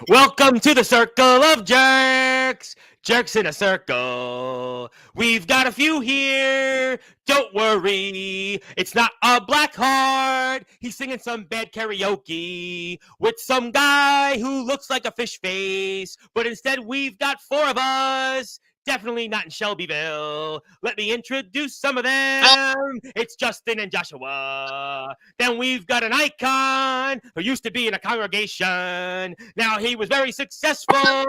Welcome to the Circle of Jerks. Jerks in a circle. We've got a few here. Don't worry. It's not a black heart. He's singing some bad karaoke with some guy who looks like a fish face. But instead, we've got four of us. Definitely not in Shelbyville. Let me introduce some of them. It's Justin and Joshua. Then we've got an icon who used to be in a congregation. Now he was very successful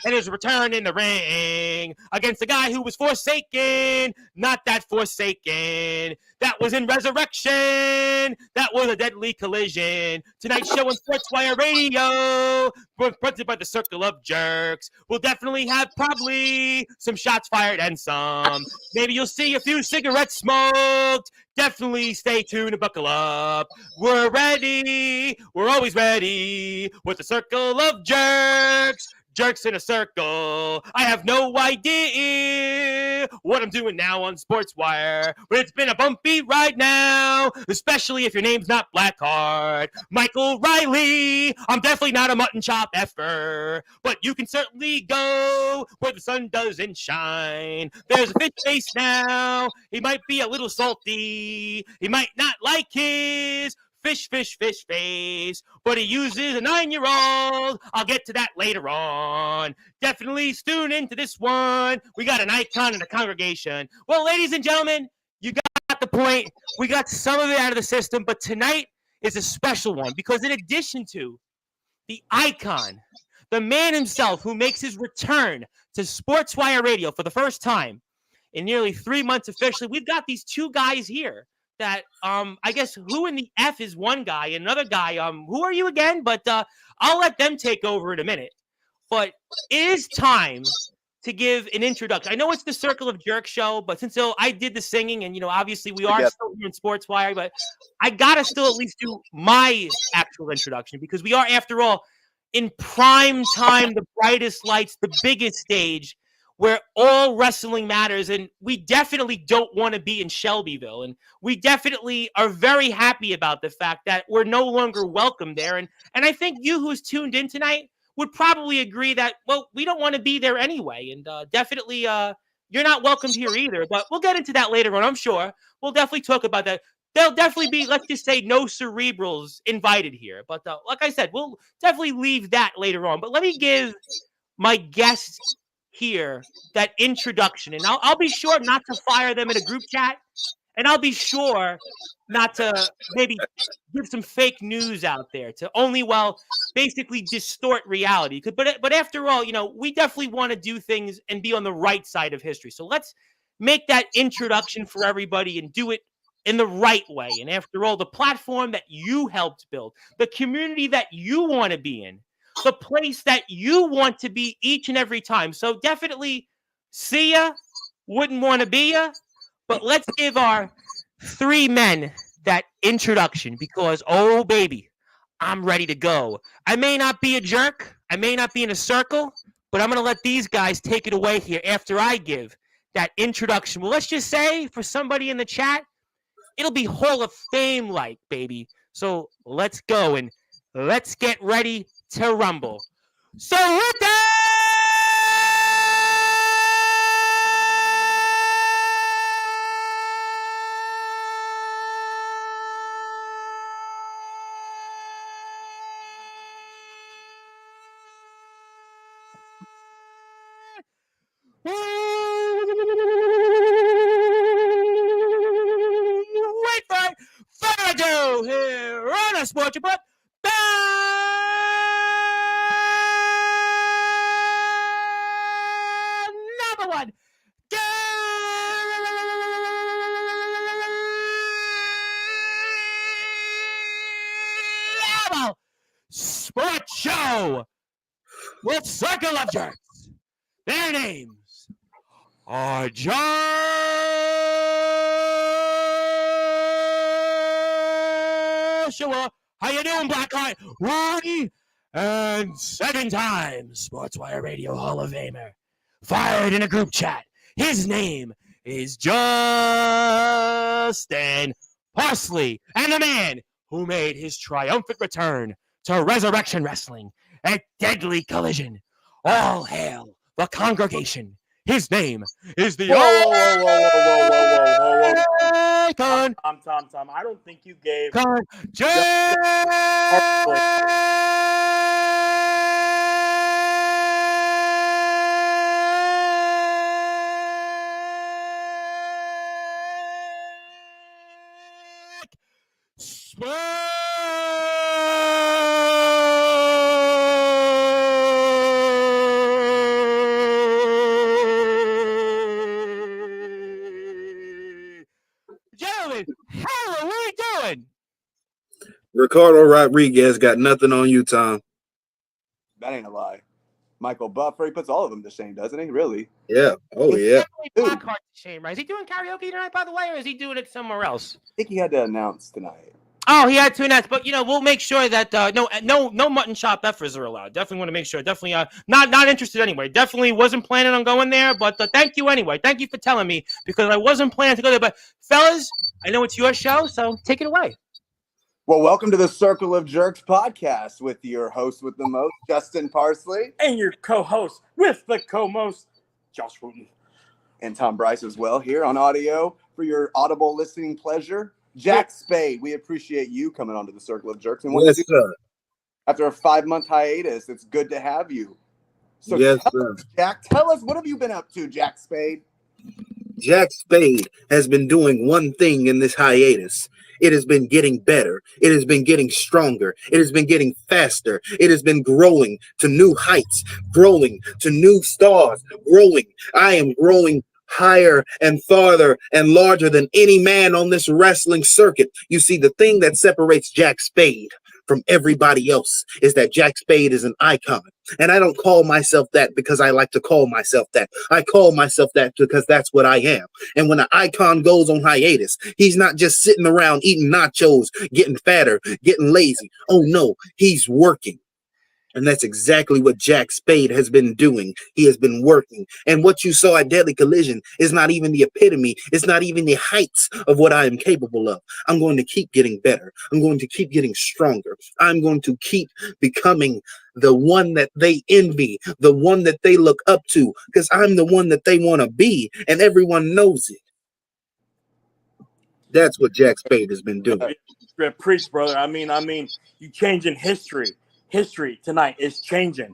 in his return in the ring against a guy who was forsaken. Not that forsaken. That was in Resurrection. That was a deadly collision. Tonight's show on Sportzwire Radio, presented by the Circle of Jerks. We'll definitely have probably some shots fired and some. Maybe you'll see a few cigarettes smoked. Definitely stay tuned and buckle up. We're ready. We're always ready with the Circle of Jerks. Jerks in a circle. I have no idea what I'm doing now on Sportswire, but it's been a bumpy ride now, especially if your name's not Blackheart. Michael Riley. I'm definitely not a mutton chop effer, but you can certainly go where the sun doesn't shine. There's a fish face now. He might be a little salty. He might not like his fish face, but he uses a 9-year-old. I'll get to that later on. Definitely tune into this one. We got an icon in the congregation. Well, ladies and gentlemen, you got the point. We got some of it out of the system, but tonight is a special one because in addition to the icon, the man himself who makes his return to Sportswire Radio for the first time in nearly 3 months officially, we've got these two guys here that I guess who in the F is one guy, another guy, who are you again? But I'll let them take over in a minute. But it is time to give an introduction. I know it's the Circle of Jerk show, but since I did the singing and, obviously we are still here in Sportswire, but I got to still at least do my actual introduction because we are, after all, in prime time, the brightest lights, the biggest stage, where all wrestling matters, and we definitely don't want to be in Shelbyville, and we definitely are very happy about the fact that we're no longer welcome there, and I think you who's tuned in tonight would probably agree that, well, we don't want to be there anyway, and definitely you're not welcomed here either, but we'll get into that later on, I'm sure. We'll definitely talk about that. There'll definitely be, let's just say, no cerebrals invited here, but like I said, we'll definitely leave that later on, but let me give my guests here that introduction, and I'll be sure not to fire them in a group chat, and I'll be sure not to maybe give some fake news out there to only, basically distort reality. But after all, we definitely want to do things and be on the right side of history. So let's make that introduction for everybody and do it in the right way. And after all, the platform that you helped build, the community that you want to be in, the place that you want to be each and every time. So definitely see ya, wouldn't want to be ya, but let's give our three men that introduction because, oh, baby, I'm ready to go. I may not be a jerk. I may not be in a circle, but I'm going to let these guys take it away here after I give that introduction. Well, let's just say for somebody in the chat, it'll be Hall of Fame-like, baby. So let's go and let's get ready to rumble. So with that, wait for it. Further ado here on a Sports Report. Number one, Sports Show with Circle of Jerks. Their names are Joshua. How you doing, Blackheart? 1 and 7 times Sportswire Radio Hall of Famer. Fired in a group chat. His name is Justin Parsley. And the man who made his triumphant return to Resurrection Wrestling a deadly collision. All hail the congregation. His name is the Icon. Tom. I don't think you gave Gentlemen, how are we doing? Ricardo Rodriguez got nothing on you, Tom. that ain't a lie. Michael Buffer, he puts all of them to shame, doesn't he? Really? Yeah. Oh, yeah. Blackheart to shame, right? Is he doing karaoke tonight, by the way, or is he doing it somewhere else? I think he had to announce tonight. Oh, he had 2 nights, but we'll make sure that no mutton chop effers are allowed. Definitely want to make sure. Definitely not interested anyway. Definitely wasn't planning on going there, but thank you anyway. Thank you for telling me because I wasn't planning to go there. But fellas, I know it's your show, so take it away. Well, welcome to the Circle of Jerks podcast with your host with the most, Justin Parsley, and your co-host with the co-most, Josh Wooten, and Tom Bryce as well here on audio for your audible listening pleasure. Jack Spade, we appreciate you coming onto the Circle of Jerks. And yes, sir. After a 5-month hiatus, it's good to have you. So yes, sir. Jack, tell us, what have you been up to, Jack Spade? Jack Spade has been doing one thing in this hiatus. It has been getting better. It has been getting stronger. It has been getting faster. It has been growing to new heights, growing to new stars, growing. I am growing higher and farther and larger than any man on this wrestling circuit. You see, the thing that separates Jack Spade from everybody else is that Jack Spade is an icon. And I don't call myself that because I like to call myself that. I call myself that because that's what I am. And when an icon goes on hiatus, he's not just sitting around eating nachos, getting fatter, getting lazy. Oh no, he's working. And that's exactly what Jack Spade has been doing. He has been working. And what you saw at Deadly Collision is not even the epitome. It's not even the heights of what I am capable of. I'm going to keep getting better. I'm going to keep getting stronger. I'm going to keep becoming the one that they envy, the one that they look up to, because I'm the one that they want to be, and everyone knows it. That's what Jack Spade has been doing. Preach, brother. I mean, you changing history. History tonight is changing.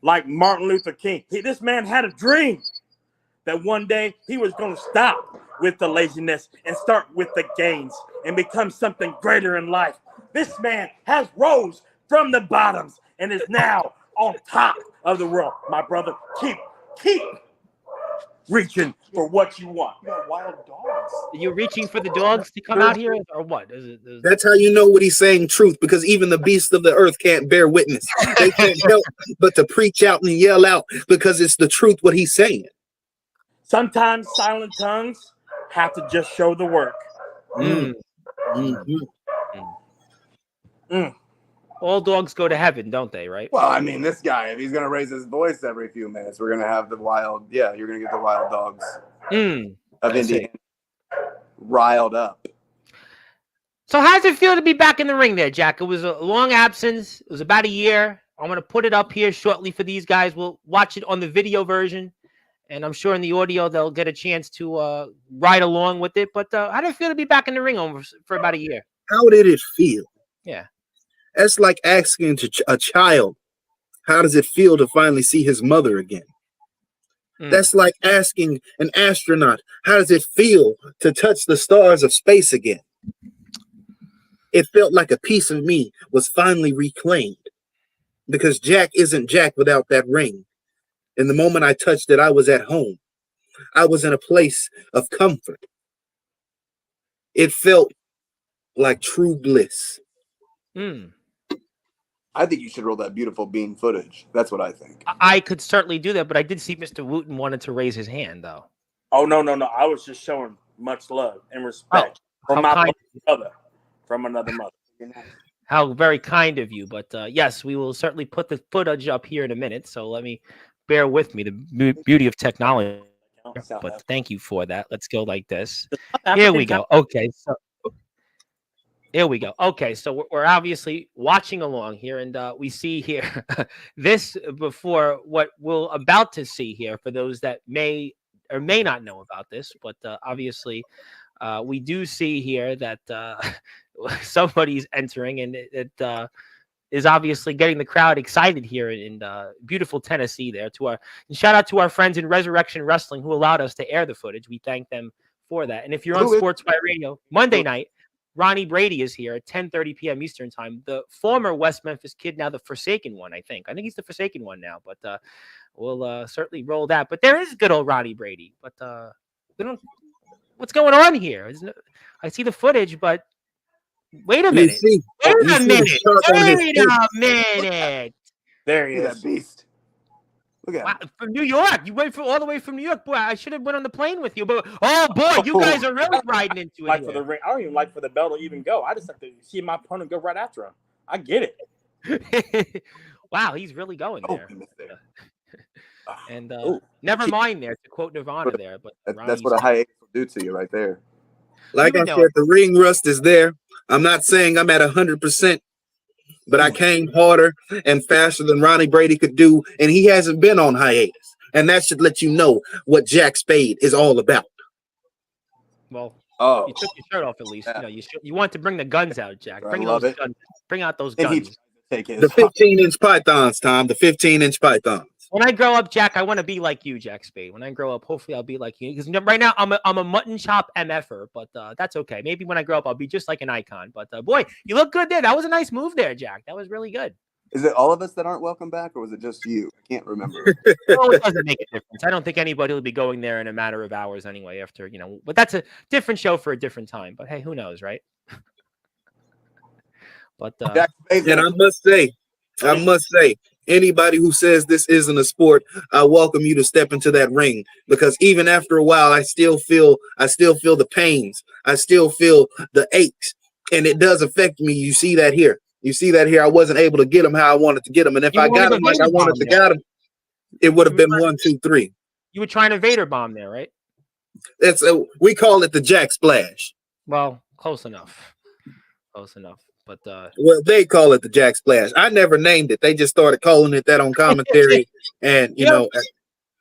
Like Martin Luther King. This man had a dream that one day he was going to stop with the laziness and start with the gains and become something greater in life. This man has rose from the bottoms and is now on top of the world. My brother, keep reaching for what you want. You got wild dogs. Are you reaching for the dogs to come out here or what? That's how you know what he's saying truth, because even the beasts of the earth can't bear witness. They can't help but to preach out and yell out because it's the truth what he's saying. Sometimes silent tongues have to just show the work. All dogs go to heaven, don't they, right? Well, I mean, this guy, if he's going to raise his voice every few minutes, we're going to have the wild, you're going to get the wild dogs of Indiana riled up. So how does it feel to be back in the ring there, Jack? It was a long absence. It was about a year. I'm going to put it up here shortly for these guys. We'll watch it on the video version, and I'm sure in the audio they'll get a chance to ride along with it. But how did it feel to be back in the ring for about a year? How did it feel? Yeah. That's like asking a child, how does it feel to finally see his mother again? That's like asking an astronaut, how does it feel to touch the stars of space again? It felt like a piece of me was finally reclaimed, because Jack isn't Jack without that ring. And the moment I touched it, I was at home. I was in a place of comfort. It felt like true bliss. I think you should roll that beautiful bean footage. That's what I think. I could certainly do that, but I did see Mr. Wooten wanted to raise his hand, though. Oh, no. I was just showing much love and respect from my brother, from another mother. How very kind of you. But yes, we will certainly put the footage up here in a minute. So let me bear with me. The beauty of technology. But thank you for that. Let's go like this. Here we go. Okay. So Here we go. Okay, so we're obviously watching along here, and we see here this before what we're about to see here for those that may or may not know about this, but obviously we do see here that somebody's entering, and it is obviously getting the crowd excited here in beautiful Tennessee there. And shout out to our friends in Resurrection Wrestling who allowed us to air the footage. We thank them for that. And if you're on Sportswire Radio Monday night, Ronnie Brady is here at 10:30 p.m. Eastern time. The former West Memphis Kid, now the Forsaken one, I think. I think he's the Forsaken one now, but we'll certainly roll that. But there is good old Ronnie Brady. But we don't. What's going on here? I see the footage, but wait a minute. Wait a minute. There he Look at is. that beast. Look at Wow, him. from New York. You went all the way from New York. Boy, I should have went on the plane with you. But oh boy, you guys are really riding into it. For the ring. I don't even like for the bell to even go. I just have to see my opponent go right after him. I get it. Wow, he's really going there. And never mind there, to quote Nirvana there. But that's what a hiatus will do to you right there. Like I said, the ring rust is there. I'm not saying I'm at 100%, but I came harder and faster than Ronnie Brady could do, and he hasn't been on hiatus. And that should let you know what Jack Spade is all about. Well, you took your shirt off at least. Yeah. You want to bring the guns out, Jack. Bring those guns. Bring out those guns. The 15-inch pythons, Tom. The 15-inch pythons. When I grow up, Jack, I want to be like you, Jack Spade. When I grow up, hopefully I'll be like you. Because right now I'm a mutton chop MFer, but that's okay. Maybe when I grow up, I'll be just like an icon. But boy, you look good there. That was a nice move there, Jack. That was really good. Is it all of us that aren't welcome back, or was it just you? I can't remember. Well, it doesn't make a difference. I don't think anybody will be going there in a matter of hours anyway. After but that's a different show for a different time. But hey, who knows, right? But and I must say. Anybody who says this isn't a sport, I welcome you to step into that ring, because even after a while, I still feel the pains. I still feel the aches, and it does affect me. You see that here. I wasn't able to get him how I wanted to get him, and if I got him like I wanted to get him, it would have been 1, 2, 3. You were trying to Vader bomb there, right? We call it the Jack Splash. Well, close enough. Close enough. But well, they call it the Jack Splash. I never named it. They just started calling it that on commentary. And you know,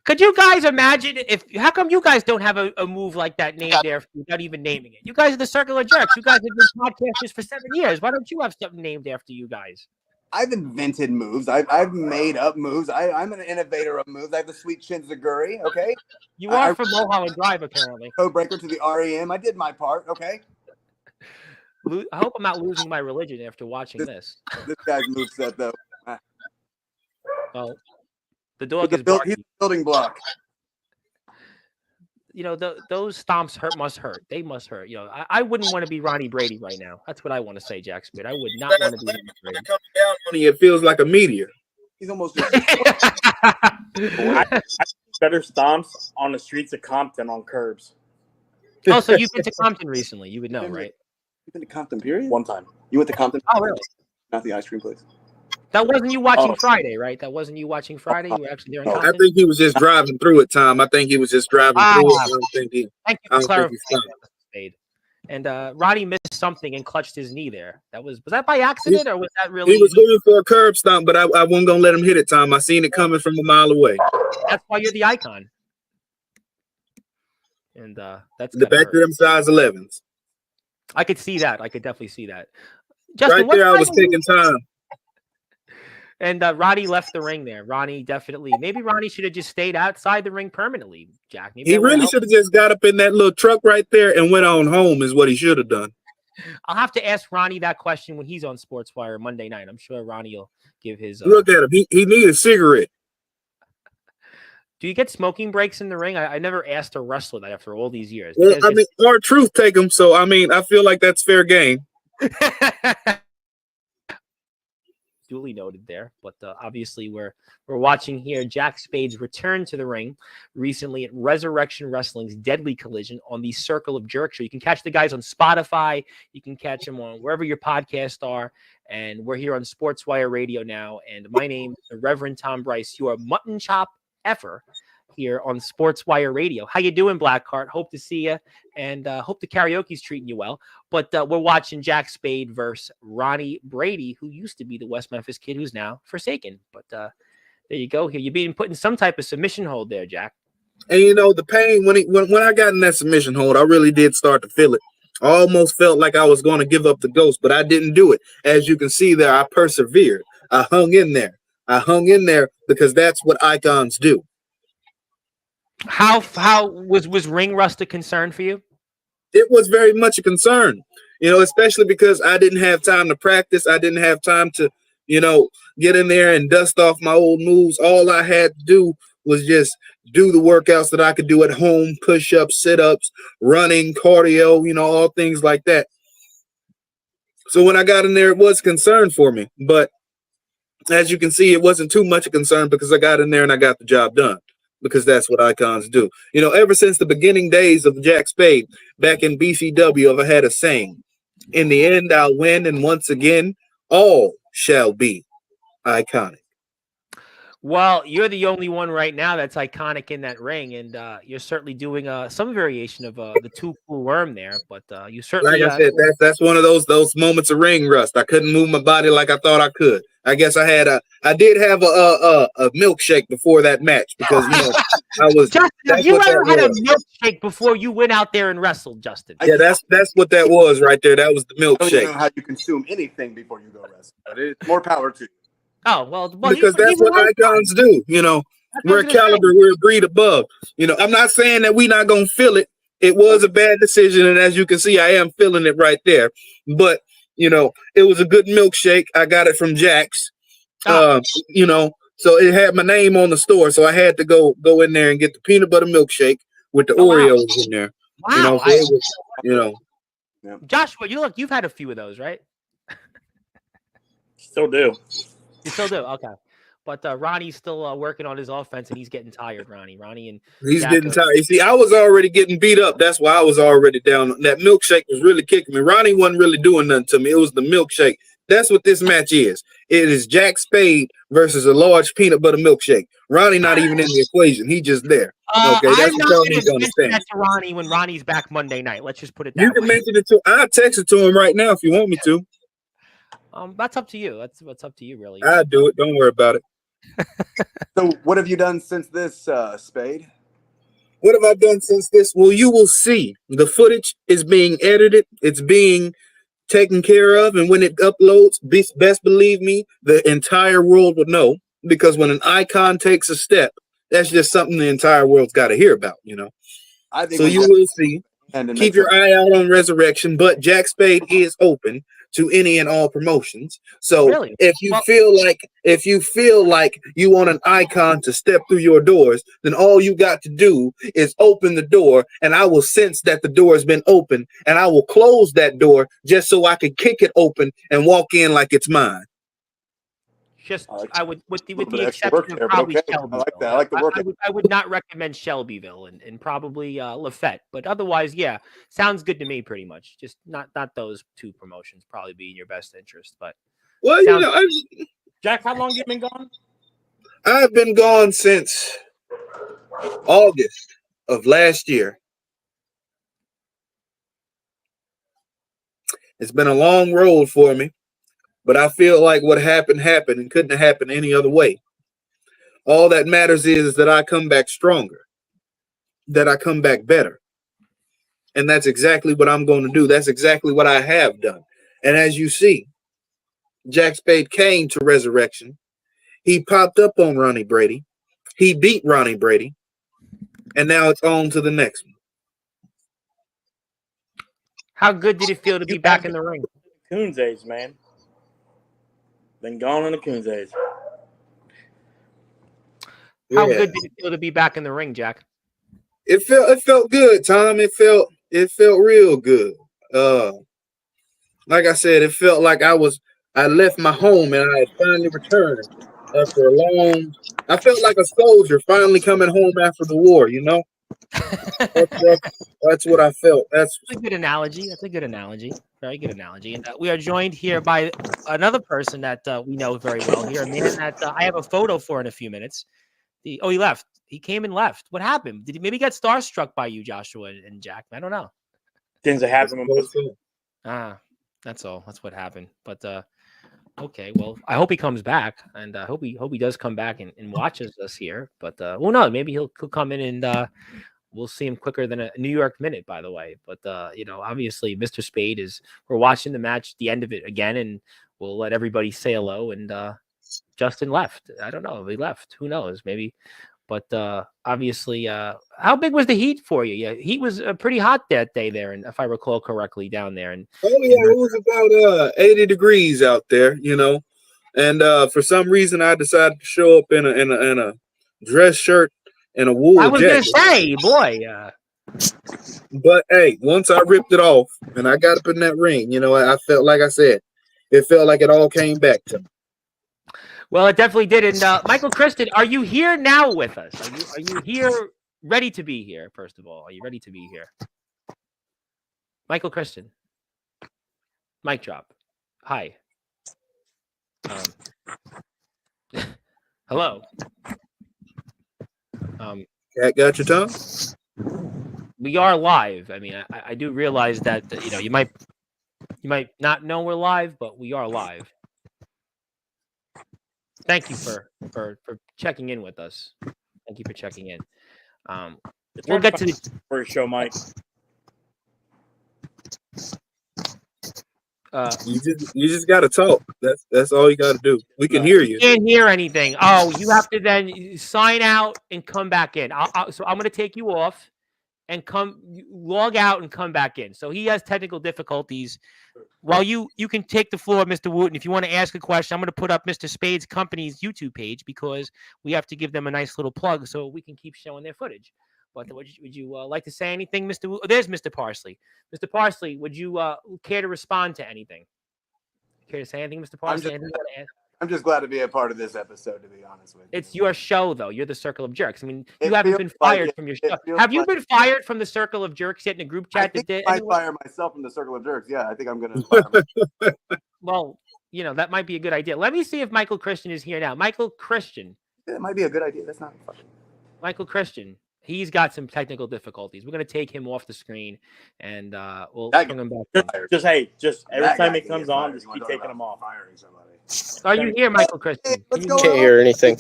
could you guys imagine how come you guys don't have a move like that named there without even naming it? You guys are the Circular Jerks. You guys have been podcasters for 7 years. Why don't you have something named after you guys? I've invented moves. I've made up moves. I'm an innovator of moves. I have the sweet Shinzaguri. Okay, you are from Mulholland Drive, apparently. Codebreaker to the REM. I did my part. Okay. I hope I'm not losing my religion after watching this. This guy's moveset, though. Well, the dog he's a building block. Those stomps must hurt. They must hurt. I wouldn't want to be Ronnie Brady right now. That's what I want to say, Jack Spade. I would not want to be Ronnie Brady. Coming down on you, it feels like a meteor. He's almost just I better stomps on the streets of Compton on curbs. Oh, so you've been to Compton recently. You would know, right? You've been to Compton, period? One time. You went to Compton? Oh, really? Not the ice cream place. That wasn't you watching Friday, right? That wasn't you watching Friday? You were actually there in Compton? I think he was just driving through it, Tom. I think he was just driving through it. Thank you for clarifying that, Spade. And Roddy missed something and clutched his knee there. Was that by accident, or was that really? He was going for a curb stomp, but I wasn't going to let him hit it, Tom. I seen it coming from a mile away. That's why you're the icon. And that's the back of them size 11s. I could see that. I could definitely see that. Justin, right there, I was taking time. And Roddy left the ring there. Ronnie maybe Ronnie should have just stayed outside the ring permanently, Jack. Maybe he really should have just got up in that little truck right there and went on home is what he should have done. I'll have to ask Ronnie that question when he's on Sportswire Monday night. I'm sure Ronnie will give his... Look at him. He needs a cigarette. Do you get smoking breaks in the ring? I never asked a wrestler that after all these years. Well, I mean, R-Truth take them, so I mean, I feel like that's fair game. Duly noted there, but obviously we're watching here Jack Spade's return to the ring recently at Resurrection Wrestling's Deadly Collision on the Circle of Jerk show. You can catch the guys on Spotify. You can catch them on wherever your podcasts are. And we're here on Sportswire Radio now. And my name is the Reverend Tom Bryce, your mutton chop effer here on Sportswire Radio. How you doing, Blackheart? Hope to see you, and hope the karaoke's treating you well. But we're watching Jack Spade versus Ronnie Brady, who used to be the West Memphis Kid, who's now Forsaken. But there you go. Here, you're being put in some type of submission hold there, Jack. And the pain when I got in that submission hold, I really did start to feel it. I almost felt like I was going to give up the ghost, but I didn't do it. As you can see there, I persevered. I hung in there. Because that's what icons do. How was ring rust a concern for you? It was very much a concern, especially because I didn't have time to practice. I didn't have time to, get in there and dust off my old moves. All I had to do was just do the workouts that I could do at home, push-ups, sit-ups, running, cardio, all things like that. So when I got in there, it was a concern for me. But as you can see, it wasn't too much a concern because I got in there and I got the job done, because that's what icons do. Ever since the beginning days of Jack Spade back in BCW, I've had a saying: in the end, I'll win, and once again, all shall be iconic. Well, you're the only one right now that's iconic in that ring, and you're certainly doing some variation of the Too Cool Worm there. But you certainly, like I said, that's one of those moments of ring rust. I couldn't move my body like I thought I could. I guess I did have a milkshake before that match because I was. Justin, have you ever had a milkshake before you went out there and wrestled, Justin? Yeah, that's what that was right there. That was the milkshake. I don't even know how you consume anything before you go wrestle, but it's more power to you. Oh well, because that's what icons do. We're a caliber, we're a breed above. I'm not saying that we're not gonna feel it. It was a bad decision, and as you can see, I am feeling it right there. But it was a good milkshake. I got it from Jack's. So it had my name on the store, so I had to go in there and get the peanut butter milkshake with the Oreos in there. Wow. Yeah. Joshua, you've had a few of those, right? Still do. You still do? Okay. But Ronnie's still working on his offense, and he's getting tired, Ronnie. And he's getting tired. You see, I was already getting beat up. That's why I was already down. That milkshake was really kicking me. Ronnie wasn't really doing nothing to me. It was the milkshake. That's what this match is. It is Jack Spade versus a large peanut butter milkshake. Ronnie not even in the equation. He just there. Okay, that's I'm not what you need to understand. That to Ronnie when Ronnie's back Monday night. Let's just put it that way. You can mention it to. I'll text it to him right now if you want me to. That's up to you. That's up to you, really. I'll do it. Don't worry about it. So what have you done since this, Spade? What have I done since this? Well, you will see. The footage is being edited. It's being taken care of. And when it uploads, best believe me, the entire world will know. Because when an icon takes a step, that's just something the entire world's got to hear about, I think so you will see. Keep your eye out on Resurrection. But Jack Spade is open to any and all promotions. So really? if you feel like you want an icon to step through your doors, then all you got to do is open the door, and I will sense that the door has been open, and I will close that door just so I can kick it open and walk in like it's mine. Just I would with the exception of probably Shelbyville. I like that. I like the work. I would not recommend Shelbyville and probably Lafette, but otherwise, yeah, sounds good to me. Pretty much, just not those two promotions probably be in your best interest. But well, Jack, how long you been gone? I've been gone since August of last year. It's been a long road for me. But I feel like what happened and couldn't have happened any other way. All that matters is that I come back stronger, that I come back better. And that's exactly what I'm going to do. That's exactly what I have done. And as you see, Jack Spade came to Resurrection. He popped up on Ronnie Brady. He beat Ronnie Brady. And now it's on to the next one. How good did it feel to be back in the ring? Coons age, man. Been gone in the Coons age. How good did it feel to be back in the ring, Jack? It felt good, Tom. It felt real good. Like I said, it felt like I left my home and I had finally returned after a long. I felt like a soldier finally coming home after the war. That's what I felt. That's a good analogy. Very good analogy. And we are joined here by another person that we know very well here, a man that I have a photo for in a few minutes. He left. He came and left. What happened? Did he maybe get starstruck by you, Joshua and Jack? I don't know. Things that happen. That's all. That's what happened. But okay, well, I hope he comes back, and I hope he does come back and watches us here. But well, no, maybe he'll come in and we'll see him quicker than a New York minute, by the way. But obviously, Mr. Spade we're watching the match, the end of it again, and we'll let everybody say hello. And Justin left. I don't know if he left. Who knows? Maybe. But obviously, how big was the heat for you? Yeah, heat was pretty hot that day there, and if I recall correctly, down there. And it was about 80 degrees out there, And for some reason, I decided to show up in a dress shirt and a wool I was jacket. gonna say, boy. But hey, once I ripped it off and I got up in that ring, I felt like I said, it felt like it all came back to me. Well, it definitely did. And Michael Christian, are you here now with us? Are you here, ready to be here? First of all, are you ready to be here, Michael Christian? Mic drop. Hi. Hello. Cat got your tongue? We are live. I mean, I do realize that you might not know we're live, but we are live. Thank you for checking in with us. Thank you for checking in. We'll get to the first show, Mike. You just got to talk. That's all you got to do. We can hear you. Can't hear anything. Oh, you have to then sign out and come back in. So I'm going to take you off and log out and come back in. So he has technical difficulties. While you can take the floor, Mr. Wooten. If you want to ask a question, I'm going to put up Mr. Spade's company's YouTube page because we have to give them a nice little plug so we can keep showing their footage. But would you like to say anything, Mr. Wooten? Oh, there's Mr. Parsley. Mr. Parsley, would you care to respond to anything? Care to say anything, Mr. Parsley? I'm just glad to be a part of this episode, to be honest with you. It's your show, though. You're the Circle of Jerks. I mean, you haven't been fired from your show. Have you been fired from the Circle of Jerks yet in a group chat? I might fire myself from the Circle of Jerks. Yeah, I think I'm going to fire myself. Well, that might be a good idea. Let me see if Michael Christian is here now. Michael Christian. Yeah, it might be a good idea. That's not fucking. Michael Christian. He's got some technical difficulties. We're going to take him off the screen, and we'll bring him back. Just every time he comes on, just keep taking him off. Firing somebody. Are you here, Michael Christian? Can't hear anything.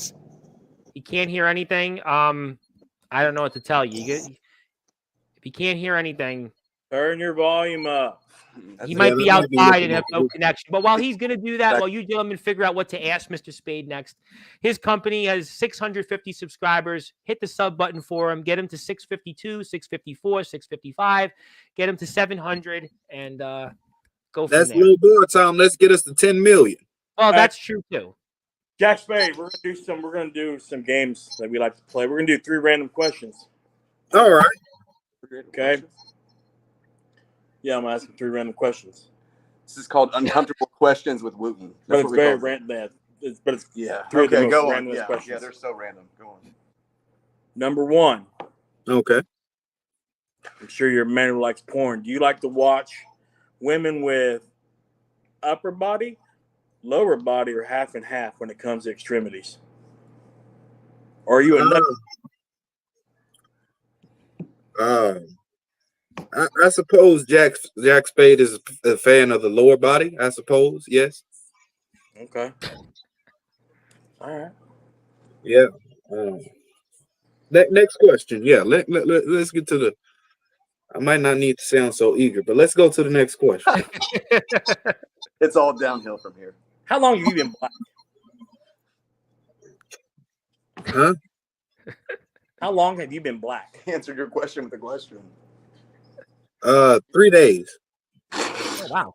You can't hear anything? I don't know what to tell you. If you can't hear anything, turn your volume up. He might be outside and have no connection. But while he's going to do that, while you gentlemen figure out what to ask Mr. Spade next, his company has 650 subscribers. Hit the sub button for him. Get him to 652, 654, 655. Get him to 700 and go from there. That's little boy time. Let's get us to 10 million. Well, that's true too. Jack Spade, we're gonna do some games that we like to play. We're gonna do 3 random questions. All right. Okay. Yeah, I'm gonna ask him 3 random questions. This is called Uncomfortable Questions with Wooten. But it's very random. But yeah. Three Okay, go on. Yeah, yeah, they're so random. Go on. Number 1. Okay. I'm sure your man who likes porn. Do you like to watch women with upper body, lower body, or half and half when it comes to extremities? Or are you a I suppose Jack Spade is a fan of the lower body. I suppose, yes. Okay. All right. Yeah. Next question. Yeah. Let's get to the. I might not need to sound so eager, but let's go to the next question. It's all downhill from here. How long have you been black? Huh? How long have you been black? Answered your question with a question. 3 days. Oh, wow.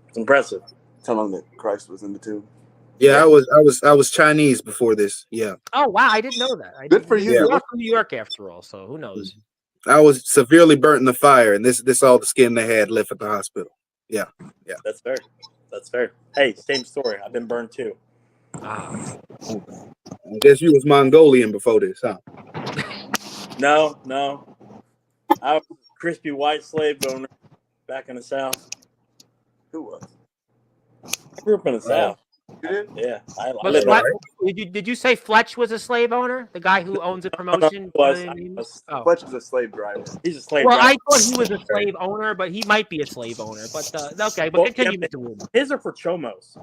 It's impressive. How long that Christ was in the tomb. Yeah, I was Chinese before this. Yeah. Oh wow, I didn't know that. Good for you. You're from New York after all, so who knows? I was severely burnt in the fire, and this all the skin they had left at the hospital. Yeah. That's fair. That's fair. Hey, same story. I've been burned too. I guess you was Mongolian before this, huh? No. I was a crispy white slave owner back in the South. Who was? I grew up in the South. You did? Yeah, I Was live Fletch, did you say Fletch was a slave owner? The guy who owns a promotion? Oh. Fletch is a slave driver. He's a slave Well, driver. I thought he was a slave owner, but he might be a slave owner. But okay, but continue, Mr. Wood. His are for chomos.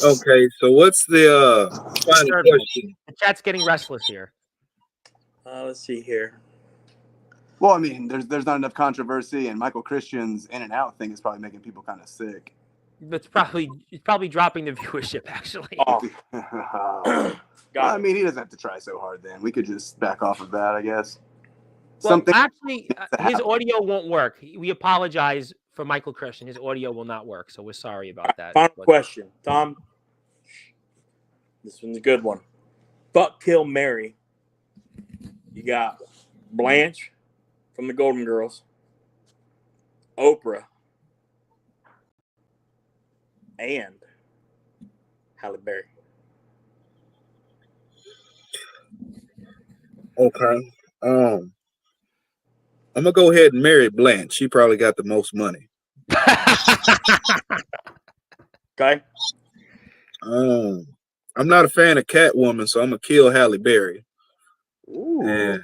Okay, so what's the final question? The chat's getting restless here. Let's see here. Well, I mean, there's not enough controversy, and Michael Christian's in and out thing is probably making people kind of sick. It's probably dropping the viewership, actually. Oh. I mean, he doesn't have to try so hard. Then we could just back off of that, I guess. Well, actually, his audio won't work. We apologize for Michael Christian. His audio will not work, so we're sorry about that. Final question, Tom. This one's a good one. Fuck, kill, marry. You got Blanche from the Golden Girls, Oprah, and Halle Berry. Okay. I'm gonna go ahead and marry Blanche. She probably got the most money. Okay. I'm not a fan of Catwoman, so I'm gonna kill Halle Berry. Ooh. And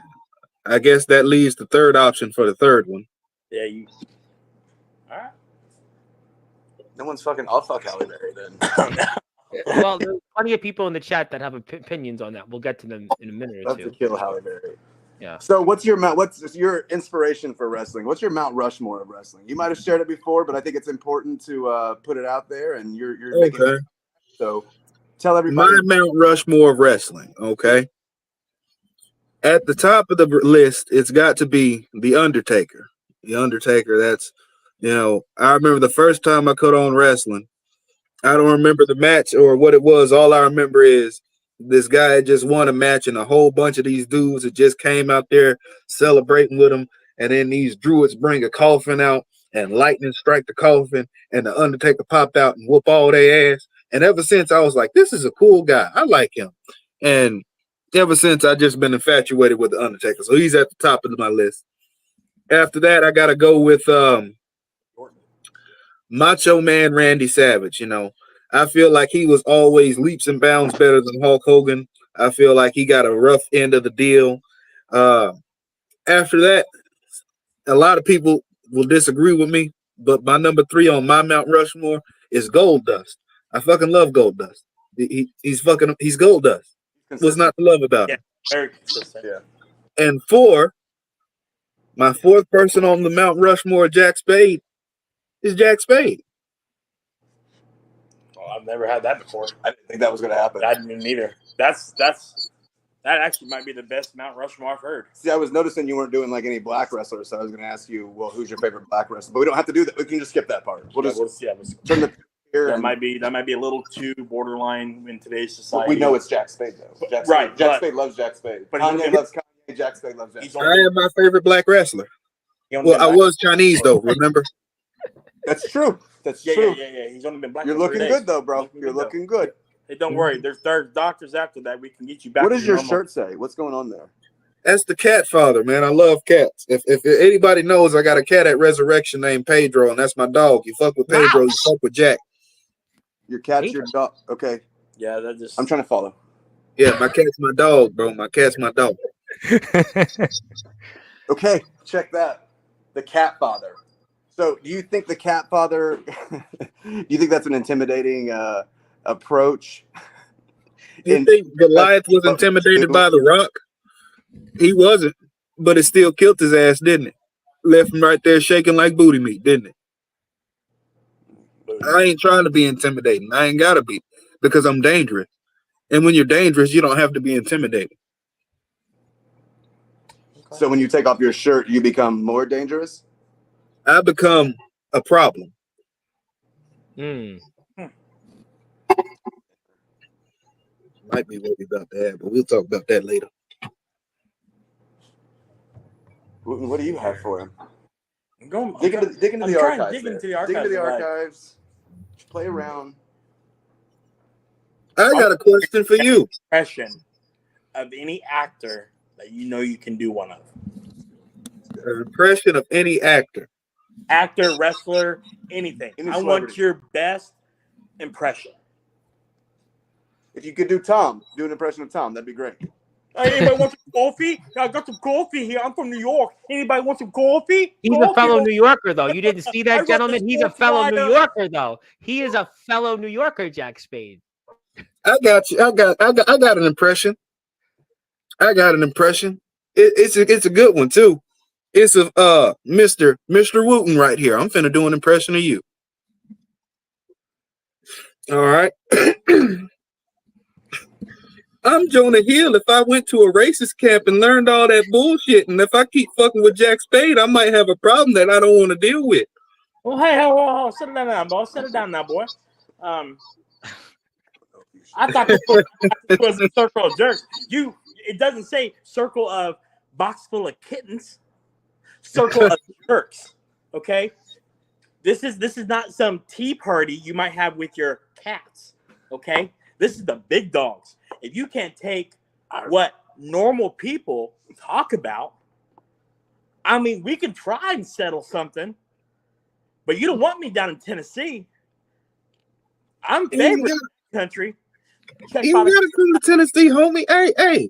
I guess that leaves the third option for the third one. Yeah, you. All right. No one's fucking. I'll fuck Halle Berry then. Well, there's plenty of people in the chat that have opinions on that. We'll get to them in a minute or two. Love to kill Halle Berry. Yeah. So what's your inspiration for wrestling? What's your Mount Rushmore of wrestling? You might have shared it before, but I think it's important to put it out there. And you're making it. So tell everybody. My Mount Rushmore of wrestling. Okay. At the top of the list, it's got to be The Undertaker. The Undertaker. That's, I remember the first time I cut on wrestling. I don't remember the match or what it was. All I remember is this guy had just won a match, and a whole bunch of these dudes that just came out there celebrating with him. And then these druids bring a coffin out, and lightning strike the coffin, and the Undertaker pop out and whoop all their ass. And ever since, I was like, this is a cool guy. I like him. And ever since, I've just been infatuated with the Undertaker. So he's at the top of my list. After that, I got to go with Macho Man Randy Savage. I feel like he was always leaps and bounds better than Hulk Hogan. I feel like he got a rough end of the deal. After that, a lot of people will disagree with me, but my number 3 on my Mount Rushmore is Goldust. I fucking love Goldust. He's Goldust. What's not to love about him? Very consistent. Yeah. And my fourth person on the Mount Rushmore, Jack Spade, is Jack Spade. I've never had that before. I didn't think that was going to happen. I didn't either. That actually might be the best Mount Rushmore I've heard. See, I was noticing you weren't doing like any black wrestlers, so I was going to ask you, well, who's your favorite black wrestler? But we don't have to do that. We can just skip that part. We'll just turn the here. That might be a little too borderline in today's society. We know it's Jack Spade though. Jack Spade loves Jack Spade. But Kanye loves Kanye. Jack Spade loves Jack Spade. I am my favorite black wrestler. Well, I was Chinese though. Remember? That's true. That's true. Yeah. He's only been black. You're looking good though, bro. You're looking good. Hey, don't worry. There's doctors after that. We can get you back. What does your shirt say? What's going on there? That's the cat father, man. I love cats. If anybody knows, I got a cat at Resurrection named Pedro, and that's my dog. You fuck with Pedro, you fuck with Jack. Your cat's your dog. Okay. Yeah, that just. I'm trying to follow. Yeah, my cat's my dog, bro. My cat's my dog. Okay, check that. The cat father. So, do you think the cat father? Do you think that's an intimidating approach? You think Goliath was intimidated by The Rock? He wasn't, but it still killed his ass, didn't it? Left him right there shaking like booty meat, didn't it? I ain't trying to be intimidating. I ain't gotta be, because I'm dangerous. And when you're dangerous, you don't have to be intimidating. So when you take off your shirt, you become more dangerous? I become a problem. Might be what we about to have, but we'll talk about that later. What do you have for him? Dig into the archives. Dig into the archives. Play around. I got a question for you. Impression of any actor that you know you can do one of. An impression of any actor. Actor, wrestler, anything. I want your best impression. If you could do Tom, do an impression of Tom, that'd be great. Anybody want some coffee? I got some coffee here. I'm from New York. Anybody want some coffee? He's a fellow New Yorker, though. You didn't see that, gentlemen? He's a fellow New Yorker, though. He is a fellow New Yorker, Jack Spade. I got you. I got an impression. I got an impression. It's a good one too. It's of Mr. Wooten right here. I'm finna do an impression of you. All right. I'm Jonah Hill. If I went to a racist camp and learned all that bullshit, and if I keep fucking with Jack Spade, I might have a problem that I don't want to deal with. Well, hey, hold, settle down now, boy. Settle down now, boy. I thought this was a circle of jerks. It doesn't say circle of box full of kittens. Circle of jerks. Okay, this is not some tea party you might have with your cats. Okay, this is the big dogs. If you can't take what normal people talk about, I mean, we can try and settle something, but you don't want me down in Tennessee. I'm favorite country. You gotta come to Tennessee, homie.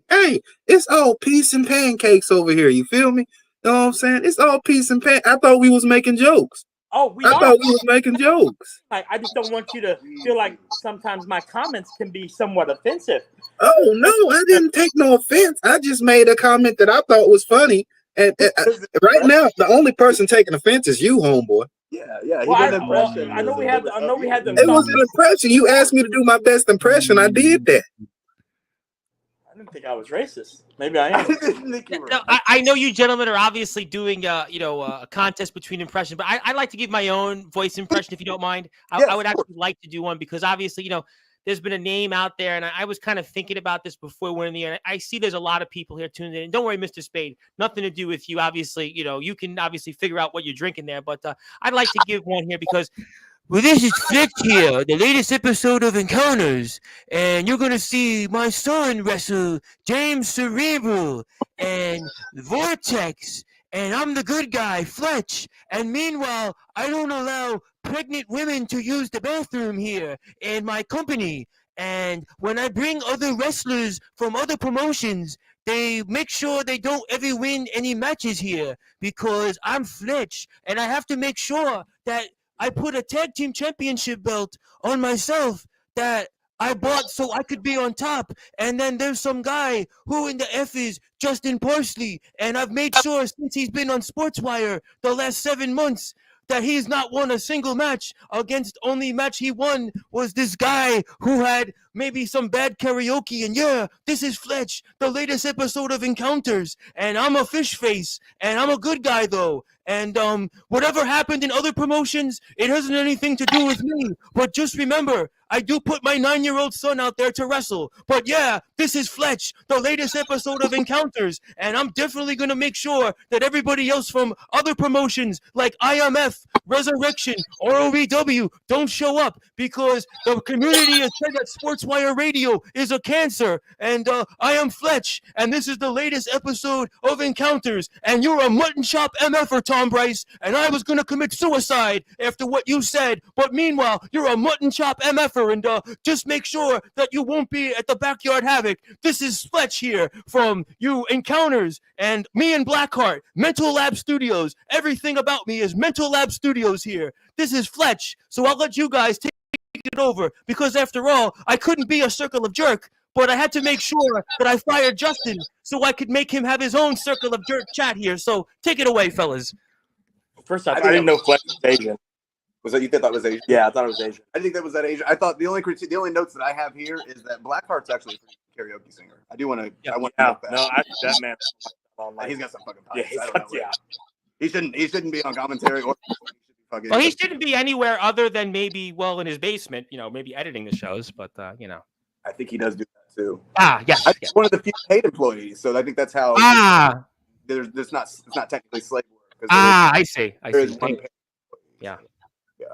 Hey, it's all peace and pancakes over here. You feel me? Know what I'm saying? It's all peace and I thought we was making jokes. Oh, I thought we was making jokes. I just don't want you to feel like sometimes my comments can be somewhat offensive. Oh, no, I didn't take no offense. I just made a comment that I thought was funny. And right now, the only person taking offense is you, homeboy. Yeah. Well, I know we had them. It was an impression. You asked me to do my best impression. I did that. I didn't think I was racist. Maybe I am. No, I know you gentlemen are obviously doing a contest between impressions, but I'd like to give my own voice impression if you don't mind. I would actually like to do one because obviously, there's been a name out there, and I was kind of thinking about this before we're in the air. I see there's a lot of people here tuned in. And don't worry, Mr. Spade, nothing to do with you. Obviously, you can obviously figure out what you're drinking there, but I'd like to give one here because, well, this is Flick here, the latest episode of Encounters, and you're going to see my son wrestle James Cerebral and Vortex, and I'm the good guy, Fletch, and meanwhile, I don't allow pregnant women to use the bathroom here in my company. And when I bring other wrestlers from other promotions, they make sure they don't ever win any matches here because I'm Fletch, and I have to make sure that I put a tag team championship belt on myself that I bought so I could be on top. And then there's some guy who in the F is Justin Parsley, and I've made sure since he's been on Sportswire the last 7 months that he's not won a single match. Against only match he won was this guy who had maybe some bad karaoke. And yeah, this is Fletch, the latest episode of Encounters, and I'm a fish face, and I'm a good guy though. And whatever happened in other promotions, it hasn't anything to do with me. But just remember, I do put my 9-year-old son out there to wrestle. But yeah, this is Fletch, the latest episode of Encounters, and I'm definitely going to make sure that everybody else from other promotions like IMF, Resurrection, or OVW don't show up because the community has said that Sportswire Radio is a cancer. And I am Fletch, and this is the latest episode of Encounters, and you're a mutton chop MFer, Tom Bryce, and I was going to commit suicide after what you said. But meanwhile, you're a mutton chop MFer, and just make sure that you won't be at the Backyard Havoc. This is Fletch here from you Encounters, and me and Blackheart, Mental Lab Studios. Everything about me is Mental Lab Studios here. This is Fletch, so I'll let you guys take it over, because after all, I couldn't be a circle of jerk, but I had to make sure that I fired Justin so I could make him have his own circle of jerk chat here. So take it away, fellas. First off, I didn't know Fletch was Asian. Was that you thought that was Asian? Yeah, I thought it was Asian. I think that was that Asian. I thought the only notes that I have here is that Blackheart's actually a karaoke singer. I do want to. Yeah, I want to know that. No, that man. He's got some fucking pipes. Yeah, He shouldn't be on commentary or. Well, he shouldn't be anywhere other than maybe in his basement. Maybe editing the shows, but I think he does do that too. Yes. He's one of the few paid employees, so I think that's how. It's not technically slave work. I see. Yeah.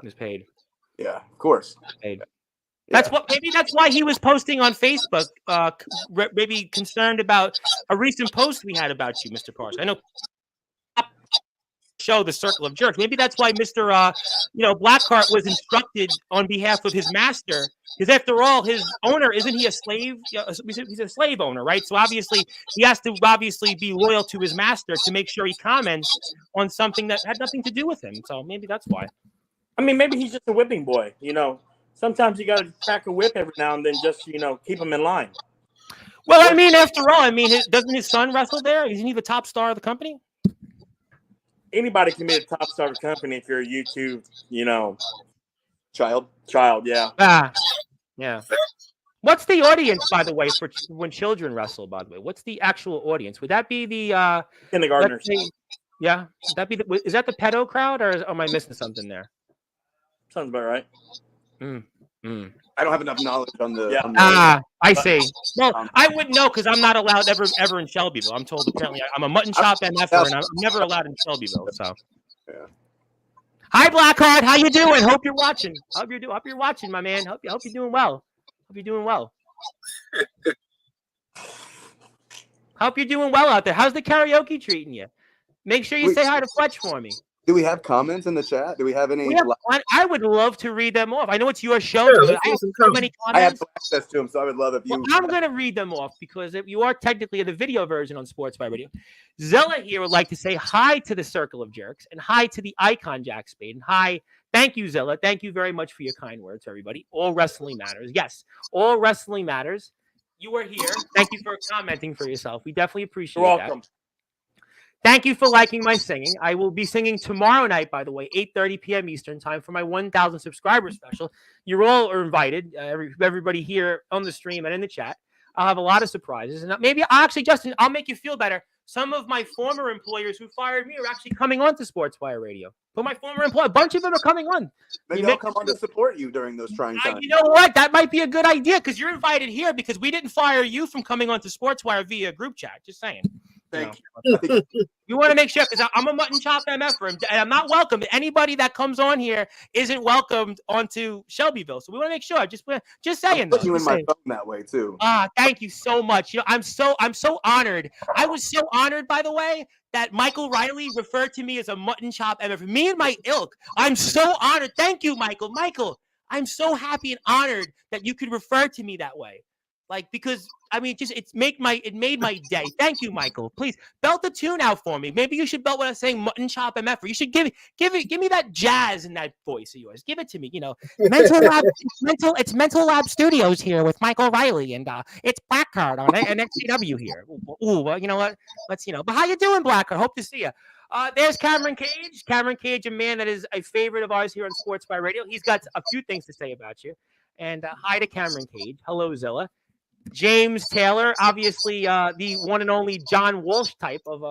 He was paid. Yeah, of course. Paid. That's why he was posting on Facebook, maybe concerned about a recent post we had about you, Mr. Parse. I know show, The Circle of Jerks. Maybe that's why Mr. Blackheart was instructed on behalf of his master. Because after all, his owner, isn't he a slave? He's a slave owner, right? So obviously, he has to be loyal to his master to make sure he comments on something that had nothing to do with him. So maybe that's why. I mean, maybe he's just a whipping boy. Sometimes you got to crack a whip every now and then, just keep him in line. Well, I mean, after all, doesn't his son wrestle there? Isn't he the top star of the company? Anybody can be a top star of the company if you're a YouTube, Child, yeah. Yeah. What's the audience, by the way, for when children wrestle? By the way, what's the actual audience? Would that be the kindergartners? Yeah, would that be is that the pedo crowd, or am I missing something there? Sounds about right. I don't have enough knowledge on the. Yeah. On the I see. Well, I wouldn't know because I'm not allowed ever in Shelbyville. I'm told apparently I'm a mutton chop MFer, and I'm never allowed in Shelbyville. So. Yeah. Hi, Blackheart. How you doing? Hope you're watching. Hope you're watching, my man. Hope you're doing well. Hope you're doing well. Hope you're doing well out there. How's the karaoke treating you? Make sure you say hi to Fletch for me. Do we have comments in the chat? Do we have any? I would love to read them off. I know it's your show. Sure, I have so many comments. I have access to them, so I would love if you. Well, I'm going to read them off because if you are technically the video version on Sportzwire Radio. Zella here would like to say hi to the Circle of Jerks and hi to the icon Jack Spade. And hi, thank you, Zella. Thank you very much for your kind words, everybody. All wrestling matters. Yes, all wrestling matters. You are here. Thank you for commenting for yourself. We definitely appreciate You're welcome. that. Thank you for liking my singing. I will be singing tomorrow night, by the way, 8:30 p.m. Eastern time for my 1,000 subscriber special. You all are invited, everybody here on the stream and in the chat. I'll have a lot of surprises. And maybe, Justin, I'll make you feel better. Some of my former employers who fired me are actually coming on to Sportzwire Radio. But my former employer, a bunch of them are coming on. Maybe they'll come on to support you during those trying times. You know what? That might be a good idea because you're invited here because we didn't fire you from coming on to Sportswire via group chat. Just saying. Thank you. You want to make sure because I'm a mutton chop MFer and I'm not welcome. Anybody that comes on here isn't welcomed onto Shelbyville. So we want to make sure. Just saying. I'll put you in my phone that way too. Thank you so much. I'm so honored. I was so honored, by the way, that Michael Riley referred to me as a mutton chop MFer. Me and my ilk. I'm so honored. Thank you, Michael. Michael, I'm so happy and honored that you could refer to me that way. Because it made my day. Thank you, Michael. Please belt the tune out for me. Maybe you should belt when I'm saying mutton chop MF. You should give me that jazz in that voice of yours. Give it to me. It's Mental Lab Studios here with Michael Riley, and it's Blackheart on NXCW here. Ooh, well, you know what? But how you doing, Blackheart? Hope to see you. There's Cameron Cage. Cameron Cage, a man that is a favorite of ours here on Sportswire Radio. He's got a few things to say about you. And hi to Cameron Cage. Hello, Zilla. James Taylor, obviously the one and only John Walsh type of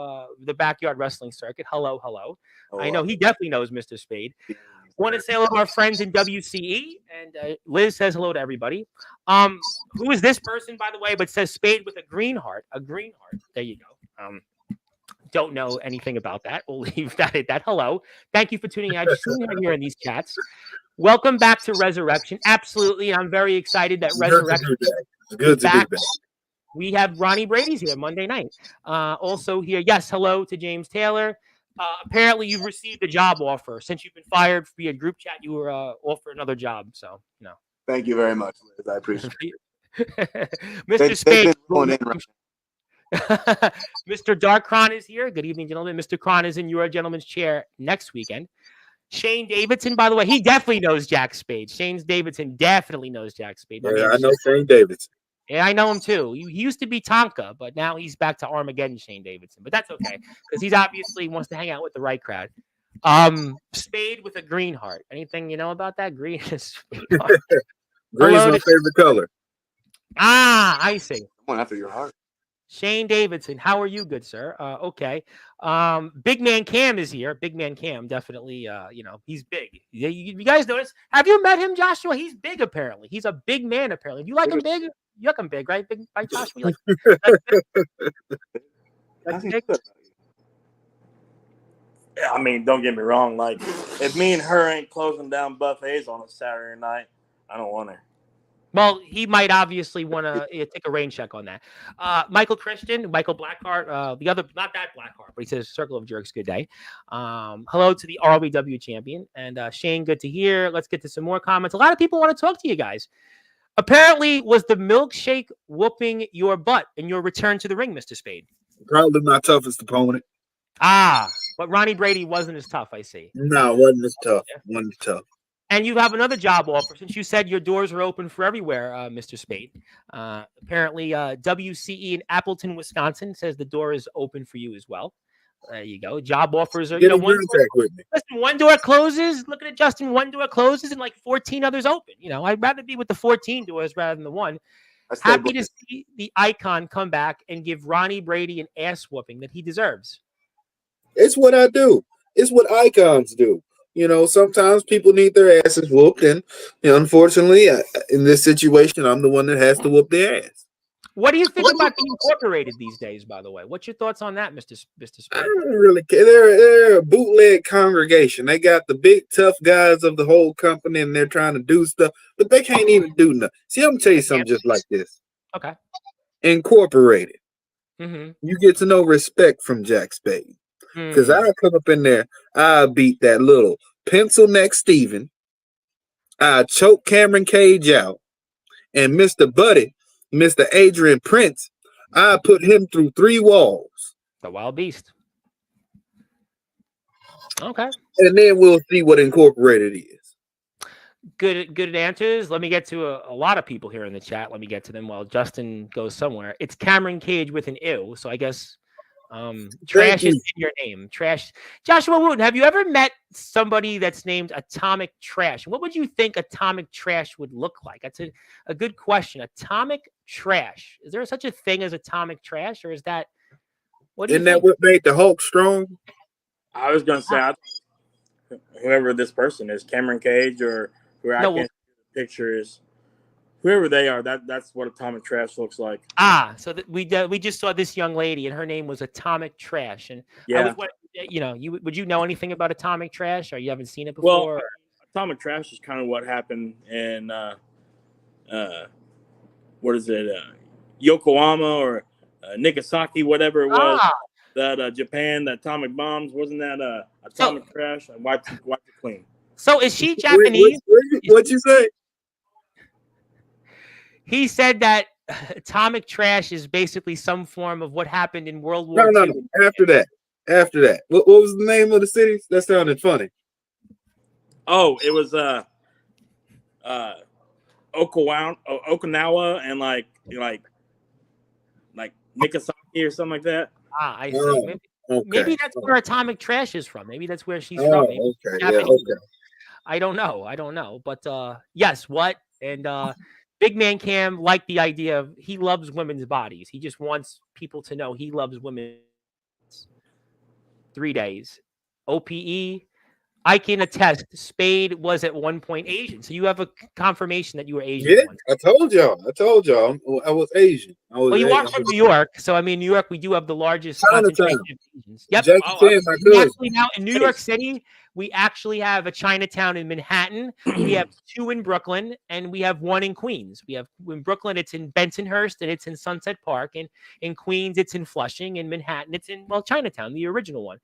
the backyard wrestling circuit. Hello. I know he definitely knows Mr. Spade. Want to say hello to our friends in WCE, and Liz says hello to everybody. Who is this person, by the way, but says Spade with a green heart. A green heart. There you go. Don't know anything about that. We'll leave that at that. Hello. Thank you for tuning out. Just tuning out here in these chats. Welcome back to Resurrection. Absolutely. I'm very excited that Resurrection Good to back. be back. We have Ronnie Brady's here Monday night. Also here, yes, hello to James Taylor. Apparently, you've received a job offer. Since you've been fired via group chat, you were offered another job. So, Thank you very much, Liz. I appreciate it. Mr. Spade. Mr. Darkron is here. Good evening, gentlemen. Mr. Kron is in your gentleman's chair next weekend. Shane Davidson, by the way, he definitely knows Jack Spade. Shane Davidson definitely knows Jack Spade. Yeah, I know Shane Davidson. Yeah, I know him too. He used to be Tonka, but now he's back to Armageddon Shane Davidson. But that's okay because he's obviously wants to hang out with the right crowd. Spade with a green heart. Anything you know about that? Green is Green's my favorite color. I see. One after your heart. Shane Davidson, how are you, good sir? Okay. Big Man Cam is here. Big Man Cam, definitely, he's big. You guys notice? Have you met him, Joshua? He's big, apparently. He's a big man, apparently. Do you like him big? You like him big, right? Big, right, Joshua? You like That's big? Yeah, I mean, don't get me wrong. If me and her ain't closing down buffets on a Saturday night, I don't want her. Well, he might obviously want to take a rain check on that. Michael Blackheart, the other, not that Blackheart, but he says, Circle of Jerks, good day. Hello to the RBW champion. And Shane, good to hear. Let's get to some more comments. A lot of people want to talk to you guys. Apparently, was the milkshake whooping your butt in your return to the ring, Mr. Spade? Probably my toughest opponent. But Ronnie Brady wasn't as tough, I see. No, it wasn't as tough. Wasn't tough. And you have another job offer since you said your doors are open for everywhere, Mr. Spade. Apparently, WCE in Appleton, Wisconsin says the door is open for you as well. There you go. Job offers are, Get in contact with me. Listen, one door closes. Looking at Justin, one door closes and like 14 others open. I'd rather be with the 14 doors rather than the one. Happy to see the icon come back and give Ronnie Brady an ass whooping that he deserves. It's what I do. It's what icons do. Sometimes people need their asses whooped, and unfortunately, in this situation, I'm the one that has to whoop their ass. What do you think about the Incorporated these days, by the way? What's your thoughts on that, Mr. Spade? I don't really care. They're a bootleg congregation. They got the big, tough guys of the whole company, and they're trying to do stuff, but they can't even do nothing. See, I'm going to tell you something just like this. Okay. Incorporated. Mm-hmm. You get to know respect from Jack Spade. Because I come up in there, I beat that little pencil neck Steven. I choke Cameron Cage out. And Mr. Buddy, Mr. Adrian Prince, I put him through 3 walls. The wild beast. Okay. And then we'll see what Incorporated is. Good answers. Let me get to a lot of people here in the chat. Let me get to them while Justin goes somewhere. It's Cameron Cage with an ew. So I guess trash is in your name. Trash. Joshua Wooten, have you ever met somebody that's named Atomic Trash? What would you think Atomic Trash would look like? That's a good question. Atomic Trash. Is there such a thing as Atomic Trash, or is that what? Isn't that what made the Hulk strong? I was gonna say whoever this person is, Cameron Cage or whoever I can't see the picture is. Whoever they are, that's what Atomic Trash looks like. So we just saw this young lady, and her name was Atomic Trash. And yeah, would you know anything about Atomic Trash, or you haven't seen it before? Well, Atomic Trash is kind of what happened in what is it, Yokohama or Nagasaki, whatever it was. That Japan, the atomic bombs, wasn't that Atomic Trash? And wiped it clean. So is she Japanese? What'd you say? He said that Atomic Trash is basically some form of what happened in World War II. No. After that. What was the name of the cities? That sounded funny. Oh, it was Okinawa and like Nagasaki or something like that. I see. Maybe that's where Atomic Trash is from. Maybe that's where she's from. Okay. Yeah, okay. I don't know. But yes, what? And Big Man Cam liked the idea of he loves women's bodies. He just wants people to know he loves women. 3 days. OPE. I can attest. Spade was at one point Asian. So you have a confirmation that you were Asian. Yeah, I told y'all. I was Asian. Well, you are from New York. So, I mean, New York, we do have the largest concentration of Asians. Yep. Actually, now in New York City, we actually have a Chinatown in Manhattan. We have 2 in Brooklyn, and we have 1 in Queens. We have in Brooklyn, it's in Bensonhurst, and it's in Sunset Park. And in Queens, it's in Flushing. In Manhattan, it's in, Chinatown, the original one.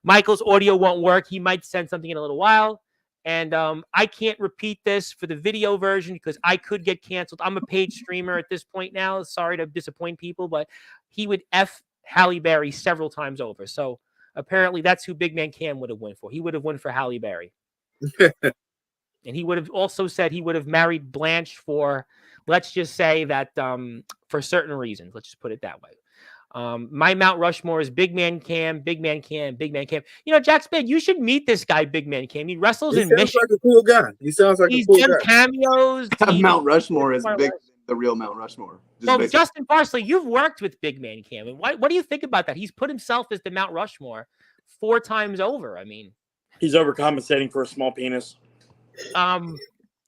Michael's audio won't work. He might send something in a little while. And I can't repeat this for the video version because I could get canceled. I'm a paid streamer at this point now. Sorry to disappoint people, but he would F Halle Berry several times over. So apparently that's who Big Man Cam would have won for. He would have won for Halle Berry. And he would have also said he would have married Blanche for, let's just say that for certain reasons. Let's just put it that way. My Mount Rushmore is Big Man Cam, Big Man Cam, Big Man Cam. Jack Spade, you should meet this guy, Big Man Cam. He wrestles in Michigan. He sounds like a cool guy. He sounds like a cool guy. He's done cameos. Mount Rushmore is big. The real Mount Rushmore. Justin Parsley, you've worked with Big Man Cam. And what do you think about that? He's put himself as the Mount Rushmore 4 times over. I mean, he's overcompensating for a small penis.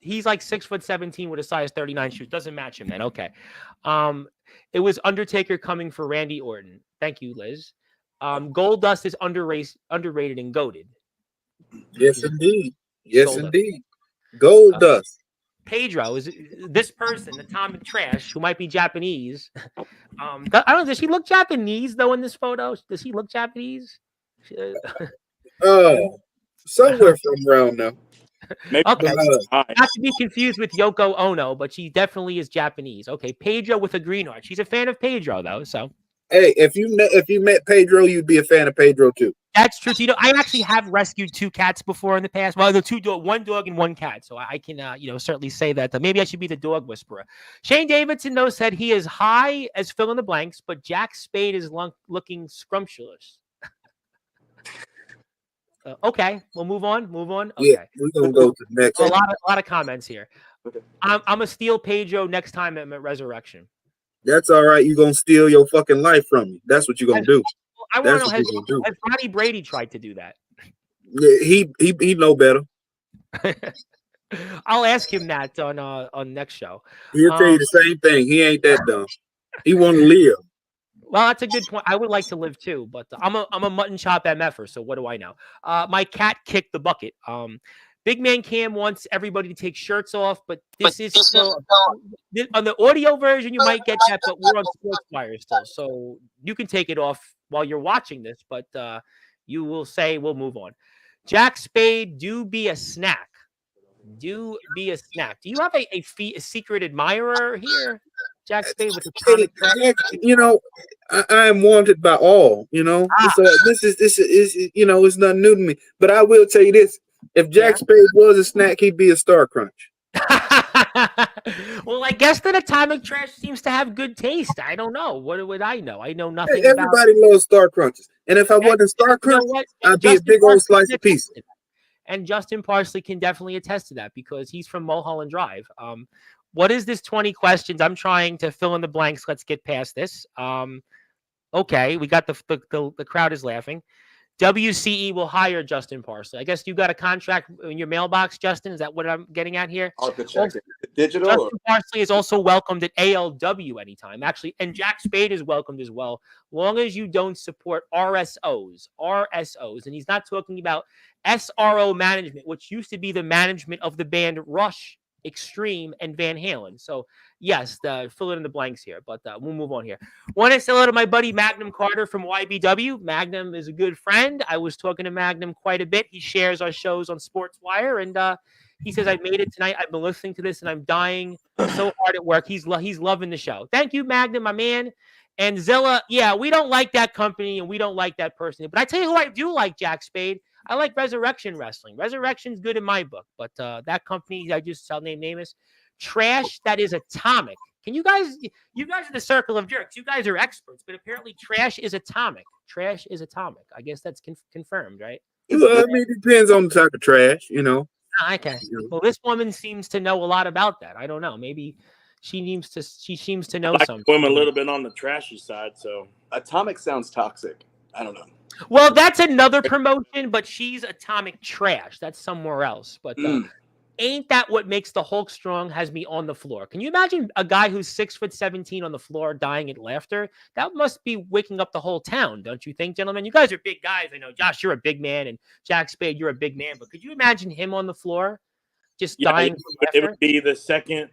He's like 6'17" with a size 39 shoes. Doesn't match him then. Okay. It was Undertaker coming for Randy Orton. Thank you, Liz. Goldust is underrated and goated. Yes, indeed. Yes, indeed. Goldust. Pedro is this person, Atomic Trash, who might be Japanese. I don't know. Does she look Japanese though in this photo? Does he look Japanese? Somewhere from around now. Maybe Okay, not not to be confused with Yoko Ono, but she definitely is Japanese. Okay, Pedro with a green heart. She's a fan of Pedro though, so. Hey, if you met Pedro, you'd be a fan of Pedro too. That's true. You know, I actually have rescued 2 cats before in the past. Well, one dog and 1 cat. So I can, certainly say that. Maybe I should be the dog whisperer. Shane Davidson, though, said he is high as fill in the blanks, but Jack Spade is looking scrumptious. Okay, we'll move on. Okay. Yeah, we're gonna go to the next. A lot of comments here. Okay. I'm a steal Pedro next time at Resurrection. That's all right. You're gonna steal your fucking life from me. That's what you're gonna do. I want to know, has Ronnie Brady tried to do that? He know better. I'll ask him that on next show. He'll tell you the same thing. He ain't that dumb. He want to live. Well, that's a good point. I would like to live too, but I'm a mutton chop MFer, so what do I know? My cat kicked the bucket. Big Man Cam wants everybody to take shirts off, but this is still on the audio version. You might get that, but we're on Sportzwire still, so you can take it off while you're watching this. But you will say we'll move on. Jack Spade, do be a snack. Do be a snack. Do you have a secret admirer here, Jack Spade? With the I am wanted by all. So this is it's nothing new to me. But I will tell you this. If Jack Spade was a snack, he'd be a Star Crunch. Well, I guess that Atomic Trash seems to have good taste. I don't know. What would I know? I know nothing. Hey, everybody loves Star Crunches. And if I wasn't Star Crunch, I'd be a big old slice of pizza. And Justin Parsley can definitely attest to that because he's from Mulholland Drive. What is this 20 questions? I'm trying to fill in the blanks. Let's get past this. Okay, we got the crowd is laughing. WCE will hire Justin Parsley. I guess you got a contract in your mailbox, Justin. Is that what I'm getting at here? I'll have to check it. Digital. Justin Parsley is also welcomed at ALW anytime, actually, and Jack Spade is welcomed as well, long as you don't support RSOs, and he's not talking about SRO management, which used to be the management of the band Rush, Extreme, and Van Halen. So yes, fill it in the blanks here, but we'll move on here. Want to say hello to my buddy Magnum Carter from YBW. Magnum is a good friend. I was talking to Magnum quite a bit. He shares our shows on Sportswire, and he says, I made it tonight. I've been listening to this, and I'm dying so hard at work. He's loving the show. Thank you, Magnum, my man. And Zilla, yeah, we don't like that company, and we don't like that person. But I tell you who I do like, Jack Spade. I like Resurrection Wrestling. Resurrection's good in my book, but that company I'll name is Trash. That is Atomic. Can you guys are the circle of jerks. You guys are experts, but apparently Trash is Atomic. Trash is Atomic. I guess that's confirmed, right? Well, I mean, it depends on the type of trash, Okay. Well, this woman seems to know a lot about that. I don't know. Maybe she seems to know something. Swim a little bit on the trashy side, so Atomic sounds toxic. I don't know. Well, that's another promotion, but she's Atomic Trash. That's somewhere else. But ain't that what makes the Hulk strong? Has me on the floor. Can you imagine a guy who's 6'17" on the floor dying at laughter? That must be waking up the whole town, don't you think, gentlemen? You guys are big guys. I know, Josh, you're a big man, and Jack Spade, you're a big man. But could you imagine him on the floor just dying? It would be the second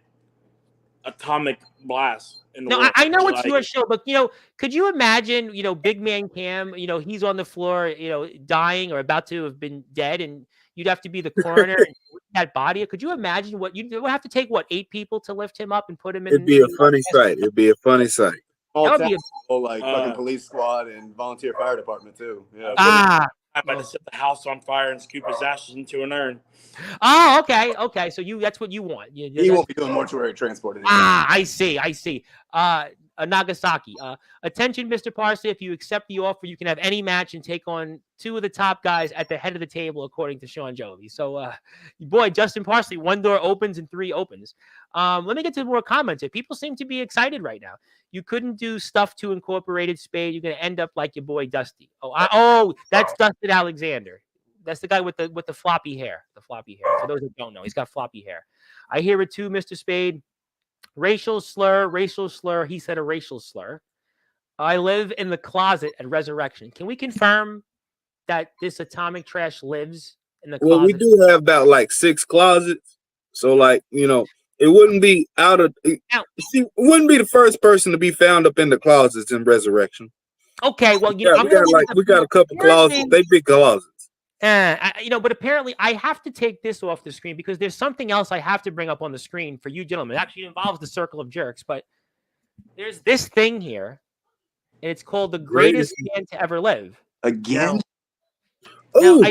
atomic blast. I know it's your show, but could you imagine, Big Man Cam, he's on the floor, dying or about to have been dead, and you'd have to be the coroner and that body. Could you imagine what you would have to take? 8 people to lift him up and put him in? It'd be a funny sight. It'd be a funny sight. That would be fucking police squad and volunteer fire department too. Yeah. I'm about to set the house on fire and scoop his ashes into an urn. Oh, okay. So that's what you want. He won't be doing mortuary transport anymore. I see. Nagasaki. Attention, Mr. Parsley. If you accept the offer, you can have any match and take on 2 of the top guys at the head of the table, according to Sean Jovi. So, boy, Justin Parsley, 1 door opens and 3 opens. Let me get to more comments here. People seem to be excited right now. You couldn't do stuff to Incorporated Spade. You're going to end up like your boy Dusty. That's Dustin Alexander. That's the guy with the floppy hair. The floppy hair. For those that don't know, he's got floppy hair. I hear it too, Mr. Spade. Racial slur. He said a racial slur. I live in the closet at Resurrection. Can we confirm that this Atomic Trash lives in the closet? Well, we do have about 6 closets. So It wouldn't be out of. Now- She wouldn't be the first person to be found up in the closets in Resurrection. Okay, well, Yeah, we got a couple closets. They big closets. But apparently I have to take this off the screen because there's something else I have to bring up on the screen for you gentlemen. It actually involves the circle of jerks, but there's this thing here, and it's called the greatest man to ever live. Again? Now,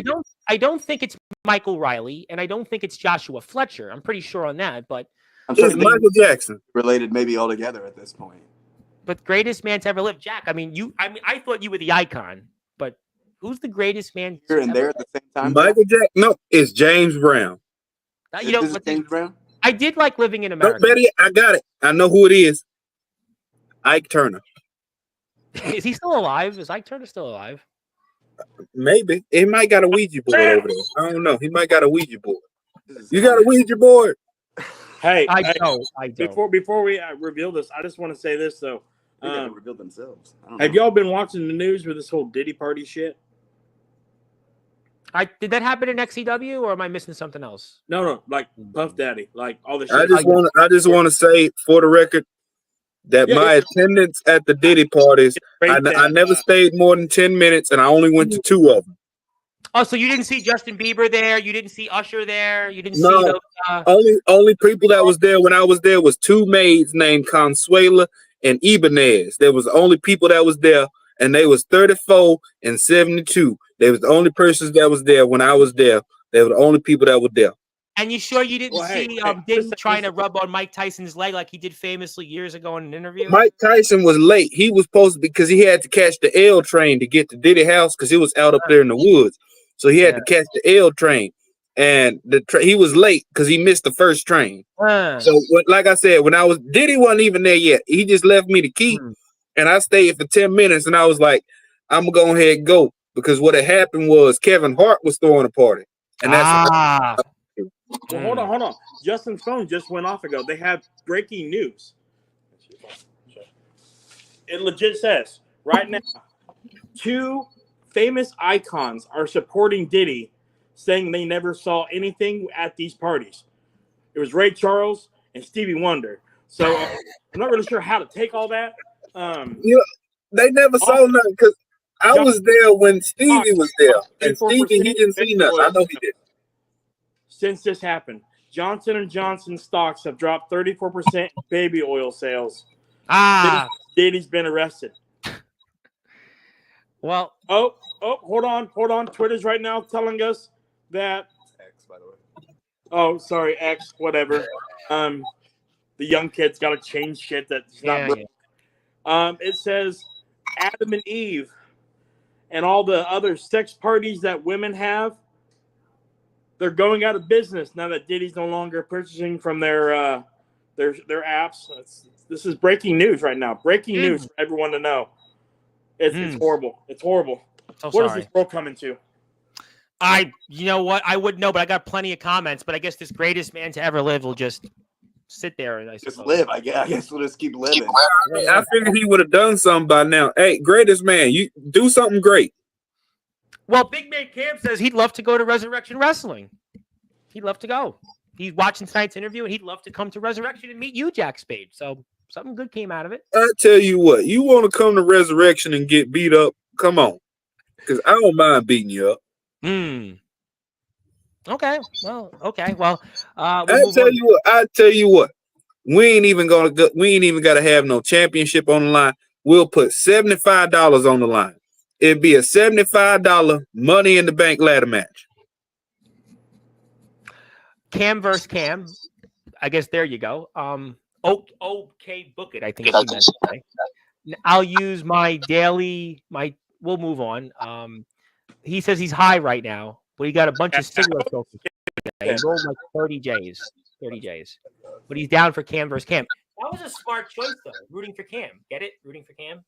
I don't think it's Michael Riley, and I don't think it's Joshua Fletcher. I'm pretty sure on that, but I'm sure it's Michael Jackson. Related maybe all together at this point. But greatest man to ever live, Jack. I thought you were the icon, but who's the greatest man? Here and there at the same time. Michael Jackson. No, it's James Brown. Is James Brown? I did like living in America. No, Betty, I got it. I know who it is. Ike Turner. Is he still alive? Is Ike Turner still alive? Maybe. He might got a Ouija board over there. I don't know. He might got a Ouija board. You got a Ouija board? Hey, I don't. Before we reveal this, I just want to say this though. They gotta reveal themselves. Have y'all been watching the news with this whole Diddy party shit? Did that happen in XCW, or am I missing something else? No, like Puff Daddy, like all this shit. I just want to say for the record that my attendance at the Diddy parties, I never stayed more than 10 minutes, and I only went to 2 of them. Oh, so you didn't see Justin Bieber there? You didn't see Usher there? You didn't see those? Only people that was there when I was there was 2 maids named Consuela and Ibanez. There was the only people that was there, and they was 34 and 72. They was the only persons that was there when I was there. They were the only people that were there. And you sure you didn't see Diddy trying to rub on Mike Tyson's leg like he did famously years ago in an interview? Mike Tyson was late. He was supposed to, because he had to catch the L train to get to Diddy house because it was out up there in the woods. So he had to catch the L train. And he was late because he missed the first train. So, like I said, Diddy wasn't even there yet. He just left me the key, and I stayed for 10 minutes. And I was like, "I'm gonna go ahead and go," because what had happened was Kevin Hart was throwing a party, and that's. Well, hold on. Justin's phone just went off ago. They have breaking news. It legit says right now, 2 famous icons are supporting Diddy, saying they never saw anything at these parties. It was Ray Charles and Stevie Wonder. So I'm not really sure how to take all that. They never saw nothing because I was there when Stevie was there, and Stevie, he didn't see nothing. I know he did. Since this happened, Johnson & Johnson stocks have dropped 34% baby oil sales. Diddy's been arrested. Well, hold on. Twitter's right now telling us that X, by the way. Oh, sorry, X, whatever. The young kid's got to change shit that's not. It says Adam and Eve and all the other sex parties that women have, they're going out of business now that Diddy's no longer purchasing from their apps. This is breaking news right now. Breaking news for everyone to know. It's horrible. It's horrible. What is this world coming to? You know what? I wouldn't know, but I got plenty of comments. But I guess this greatest man to ever live will just sit there and just live. I guess we'll just keep living. I figured he would have done something by now. Hey, greatest man, you do something great. Well, Big Man Cam says he'd love to go to Resurrection Wrestling. He'd love to go. He's watching tonight's interview, and he'd love to come to Resurrection and meet you, Jack Spade. So something good came out of it. I tell you what, you want to come to Resurrection and get beat up? Come on, because I don't mind beating you up. Okay. Well, okay. Well, I tell you what. We ain't even got to have no championship on the line. We'll put $75 on the line. It'd be a $75 Money in the Bank ladder match. Cam versus Cam. I guess there you go. Okay, book it. I think it's meant to say. I'll use my daily. We'll move on. He says he's high right now, but he got a bunch of cigarettes open. He rolled like 30 J's. But he's down for Cam versus Cam. That was a smart choice, though. Rooting for Cam. Get it? Rooting for Cam.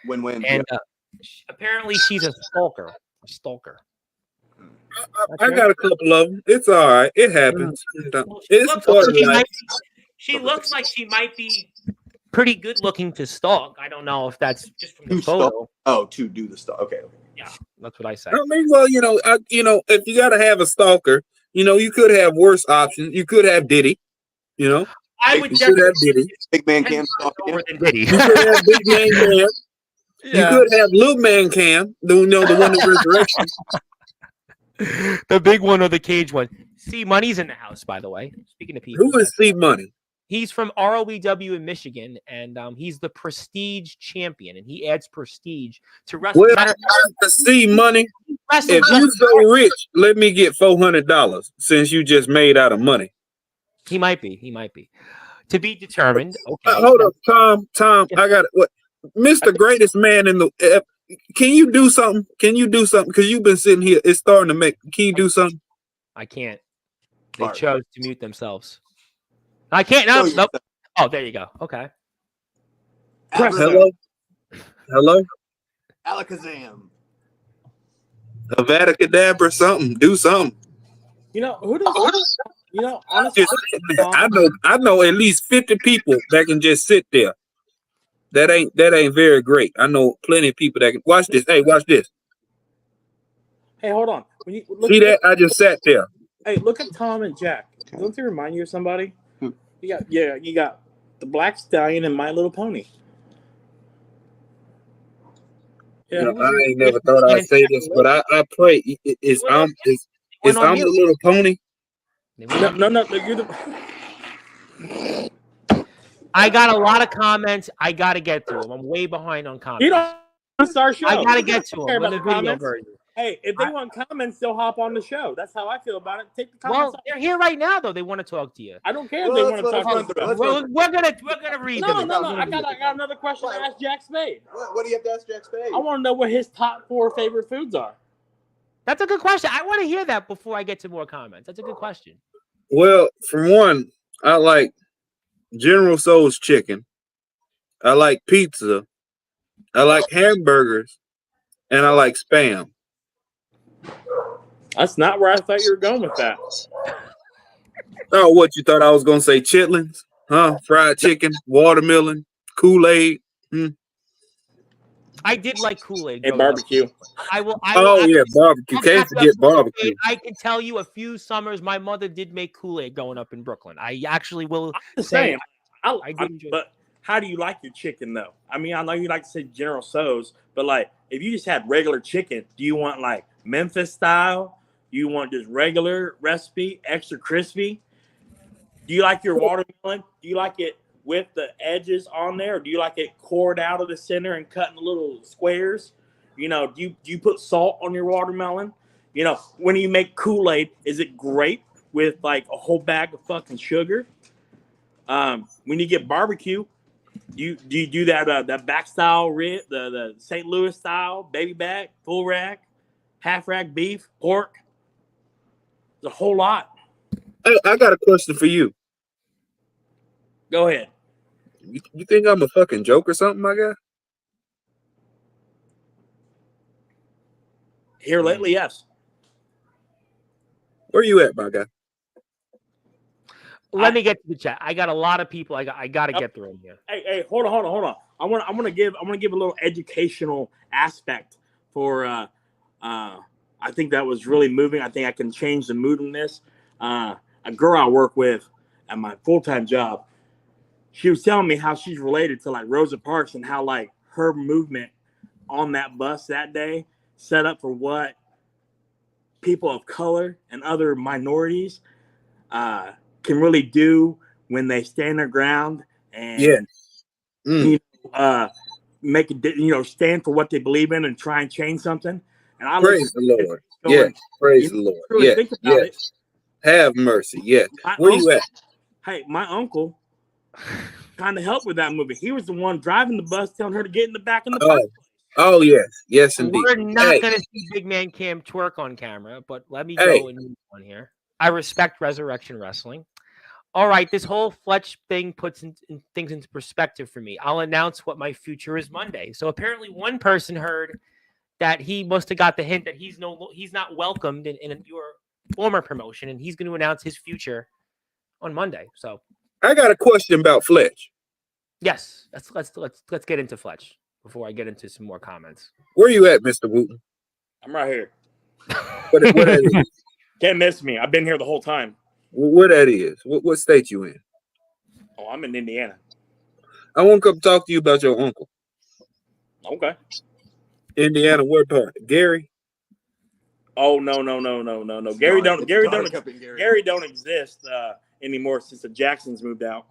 Win-win. And apparently she's a stalker. I got a couple of them. It's all right. It happens. She looks like she might be pretty good looking to stalk. I don't know if that's just from the photo. To do the stalk. Okay. Yeah, that's what I said. I mean, well, if you got to have a stalker, you could have worse options. You could have Diddy, I would You could have Diddy. Big man 10 Cam. times over than Diddy. You could have Big Man Cam. You could have Little Man Cam. The one that resurrection. The big one or the cage one. See, Money's in the house, by the way. Speaking of people, Who is C Money? he's from ROEW in Michigan, and he's the Prestige champion, and he adds prestige to wrestling. Well, to C Money. Wrestling If you so rich, let me get $400 since you just made out of money. he might be. He might be. To be determined. Okay. Hold up, Tom. I got what, Mr. Greatest Man in the. Can you do something? Can you do something? Because you've been sitting here. It's starting to make. Can you do something? I can't. They chose to mute themselves. I can't. No. Nope. Oh, there you go. Okay. Hello. Alakazam. Avada Kedavra, something. Do something. You know who does? You know, honestly, I know at least 50 people that can just sit there. That ain't very great. I know plenty of people that can watch this. Hey, watch this. Hey, hold on. When you look See that? I just sat there. Hey, look at Tom and Jack. Don't they remind you of somebody? You got the Black Stallion and My Little Pony. Yeah, You know, I ain't never thought I'd say this, but I pray I'm the little pony. No, you're the. I got a lot of comments. I got to get through them. I'm way behind on comments. You don't start show. I got to get to them. Care With about the the video comments. version. Hey, if they want comments, they'll hop on the show. That's how I feel about it. Take the comments. Well, off. they're here right now, though. They want to talk to you. I don't care if they want to talk to us. Well, we're gonna read them. No. I got another question to ask Jack Spade. What do you have to ask Jack Spade? I want to know what his top 4 favorite foods are. That's a good question. I want to hear that before I get to more comments. That's a good question. Well, for one, I like General Tso's chicken. I like pizza. I like hamburgers, and I like Spam. That's not where I thought you were going with that. Oh, what you thought I was gonna say? Chitlins, huh? Fried chicken, watermelon, Kool-Aid. I did like Kool-Aid. And barbecue. I will. Yeah, barbecue. Can't forget barbecue. I can tell you a few summers my mother did make Kool-Aid growing up in Brooklyn. I actually will say. But how do you like your chicken though? I mean, I know you like to say General Tso's, but like if you just had regular chicken, do you want like Memphis style? Do you want just regular recipe, extra crispy? Do you like your watermelon? Do you like it with the edges on there, or do you like it cored out of the center and cut in little squares? You know, do you put salt on your watermelon? You know, when you make Kool-Aid, is it grape with like a whole bag of fucking sugar? When you get barbecue, do you do that back style rib, the St. Louis style, baby back, full rack, half rack beef, pork? There's a whole lot. Hey, I got a question for you. Go ahead. You think I'm a fucking joke or something, my guy? Here lately, yes. Where you at, my guy? Let me get to the chat. I got a lot of people. I got to get through them here. Hey, hold on. I want to give a little educational aspect for. I think that was really moving. I think I can change the mood in this. A girl I work with at my full-time job, she was telling me how she's related to like Rosa Parks and how like her movement on that bus that day set up for what people of color and other minorities can really do when they stand their ground and make it, stand for what they believe in and try and change something. And I praise the Lord. Praise the Lord. Really think about it. Have mercy. Yes. Where you at? Hey, my uncle kind of helped with that movie. He was the one driving the bus, telling her to get in the back of the bus. Oh, yes, indeed. We're not going to see Big Man Cam twerk on camera, but let me go and move on here. I respect Resurrection Wrestling. All right, this whole Fletch thing puts things into perspective for me. I'll announce what my future is Monday. So apparently one person heard that he must have got the hint that he's not welcomed in your former promotion, and he's going to announce his future on Monday. So I got a question about Fletch. Yes, let's get into Fletch before I get into some more comments. Where you at, Mr. Wooten? I'm right here. What that is? Can't miss me. I've been here the whole time. Where that is? What state you in? Oh, I'm in Indiana. I want to come talk to you about your uncle. Okay. Indiana, what part? Gary? Oh no. Gary Gary. don't exist anymore since the Jacksons moved out.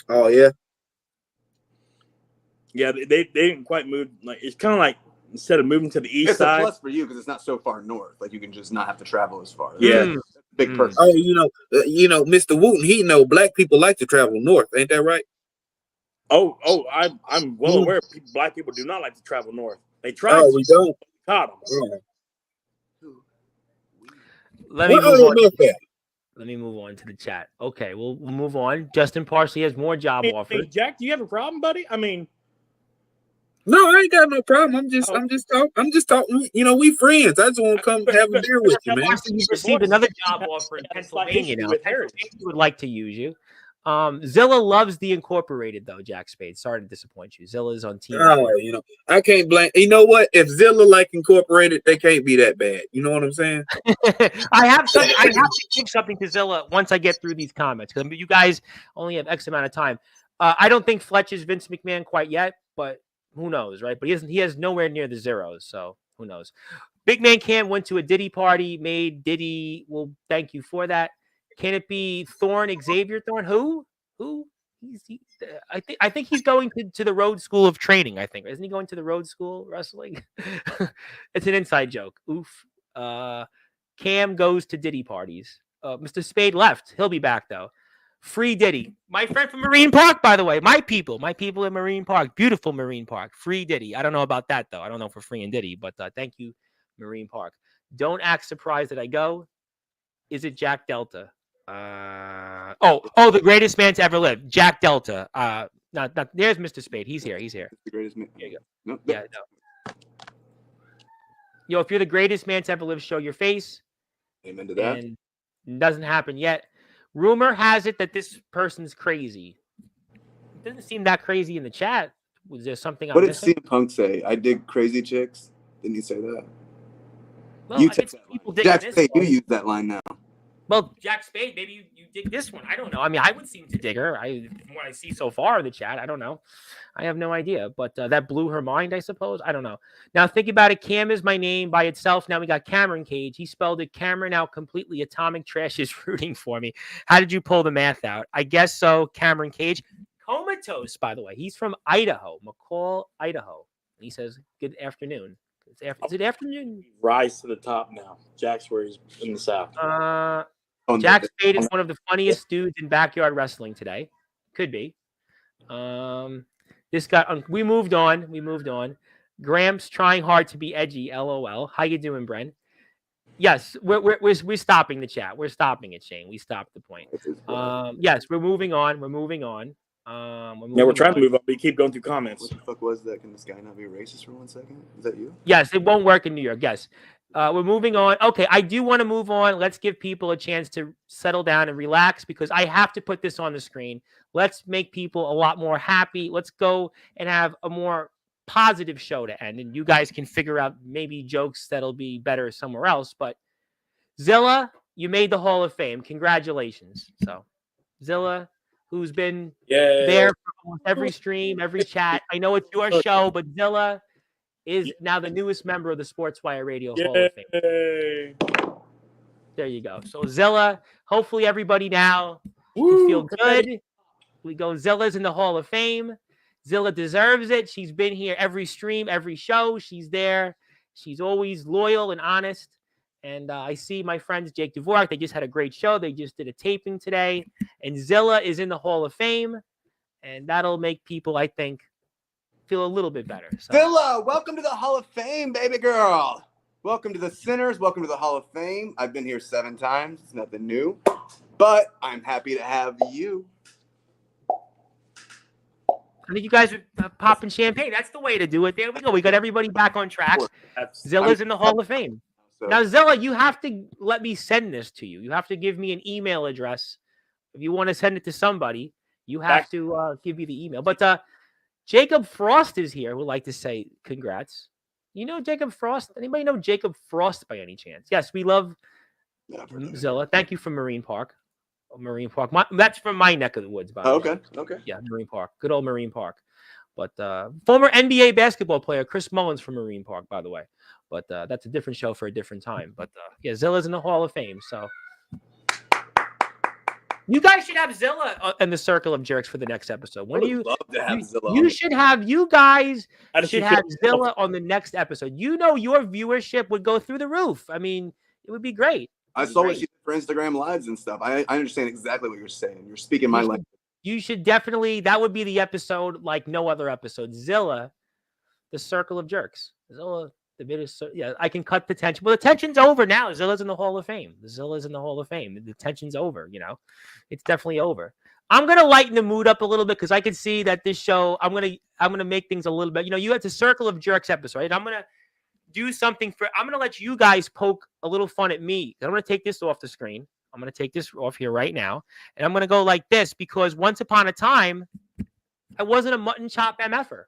Oh, yeah? Yeah, they didn't quite move. Like it's kind of like instead of moving to the east It's side. a plus for you because it's not so far north. Like you can just not have to travel as far. Yeah. Big perk. Oh, Mr. Wooten, he know black people like to travel north. Ain't that right? I'm well aware black people do not like to travel north. They tried Oh, to. we don't? Caught them. Oh. Let me What move other on. myth that? Let me move on to the chat. Okay, we'll move on. Justin Parsley has more job offers. Hey, Jack, do you have a problem, buddy? I mean, No, I ain't got no problem. I'm just talking. We friends. I just want to come have a beer with you, man. Parsley, you received another job offer in Pennsylvania now. Pennsylvania would like to use you. Zilla loves the Incorporated, though, Jack Spade. Sorry to disappoint you. Zilla's on team. Oh, I can't blame. You know what? If Zilla like Incorporated, they can't be that bad. You know what I'm saying? I have to give something to Zilla once I get through these comments because you guys only have X amount of time. I don't think Fletch is Vince McMahon quite yet, but who knows, right? But he has nowhere near the zeros, so who knows? Big Man Cam went to a Diddy party, made Diddy. Well, thank you for that. Can it be Xavier Thorne? Who? I think he's going to the Road School of Training. I think isn't he going to the Road School Wrestling? It's an inside joke. Oof. Cam goes to Diddy parties. Mr. Spade left. He'll be back though. Free Diddy. My friend from Marine Park, by the way. My people in Marine Park. Beautiful Marine Park. Free Diddy. I don't know about that though. I don't know for free and Diddy, but thank you, Marine Park. Don't act surprised that I go. Is it Jack Delta? The greatest man to ever live, Jack Delta. Not there's Mr. Spade. He's here. The greatest man. There you go. Nope. Yeah. No. If you're the greatest man to ever live, show your face. Amen to that. And it doesn't happen yet. Rumor has it that this person's crazy. It doesn't seem that crazy in the chat. Was there something? What did CM Punk say? I dig crazy chicks. Didn't he say that? Well, You I think take that people line. dig Jack, this say you one. use that line now. Well, Jack Spade, maybe you dig this one. I don't know. I mean, I would seem to dig her. From what I see so far in the chat, I don't know. I have no idea. But that blew her mind, I suppose. I don't know. Now, think about it. Cam is my name by itself. Now we got Cameron Cage. He spelled it Cameron out completely. Atomic Trash is rooting for me. How did you pull the math out? I guess so, Cameron Cage. Comatose, by the way. He's from Idaho, McCall, Idaho. He says, good afternoon. Is it afternoon? Rise to the top now. Jack's where he's in the South. Jack Spade is one of the funniest dudes in backyard wrestling today. Could be. This guy. We moved on. Gramps trying hard to be edgy. LOL. How you doing, Bren? Yes, we're stopping the chat. We're stopping it, Shane. We stopped the point. Yes, we're moving on. We're trying to move on. We keep going through comments. What the fuck was that? Can this guy not be racist for 1 second? Is that you? Yes, it won't work in New York. Yes. We're moving on. Okay, I do want to move on. Let's give people a chance to settle down and relax because I have to put this on the screen. Let's make people a lot more happy. Let's go and have a more positive show to end. And you guys can figure out maybe jokes that'll be better somewhere else. But Zilla, you made the Hall of Fame. Congratulations. So Zilla, who's been there for almost every stream, every chat. I know it's your show, but Zilla is now the newest member of the Sportswire Radio Hall of Fame. There you go. So Zilla, hopefully everybody now can feel good. We go, Zilla's in the Hall of Fame. Zilla deserves it. She's been here every stream, every show. She's there. She's always loyal and honest. And I see my friends, Jake Dvorak, they just had a great show. They just did a taping today. And Zilla is in the Hall of Fame. And that'll make people, I think, feel a little bit better. So. Zilla, welcome to the Hall of Fame, baby girl. Welcome to the Sinners. Welcome to the Hall of Fame. I've been here 7 times. It's nothing new. But I'm happy to have you. I think you guys are popping champagne. That's the way to do it. There we go. We got everybody back on track. Zilla's in the Hall of Fame. So. Now, Zilla, you have to let me send this to you. You have to give me an email address. If you want to send it to somebody, you have to give me the email. But Jacob Frost is here. Would like to say congrats. You know Jacob Frost? Anybody know Jacob Frost by any chance? Yes, we love Zilla. Thank you from Marine Park. Marine Park. That's from my neck of the woods, by the way. Okay. Yeah, Marine Park. Good old Marine Park. But former NBA basketball player Chris Mullins from Marine Park, by the way. But that's a different show for a different time. But yeah, Zilla's in the Hall of Fame. So you guys should have Zilla in the Circle of Jerks for the next episode. When you love to have Zilla. You guys should have Zilla on the next episode. You know, your viewership would go through the roof. I mean, it would be great. I saw what she did for Instagram lives and stuff. I understand exactly what you're saying. You're speaking my language. You should definitely, that would be the episode like no other episode. Zilla, the Circle of Jerks. Zilla, I can cut the tension. Well, the tension's over now. Zilla's in the Hall of Fame. Zilla's in the Hall of Fame. The tension's over, you know. It's definitely over. I'm going to lighten the mood up a little bit because I can see that this show, I'm going to make things a little bit, you know, you had the Circle of Jerks episode, right? I'm going to do something I'm going to let you guys poke a little fun at me. I'm going to take this off the screen. I'm going to take this off here right now. And I'm going to go like this because once upon a time, I wasn't a mutton chop MFer.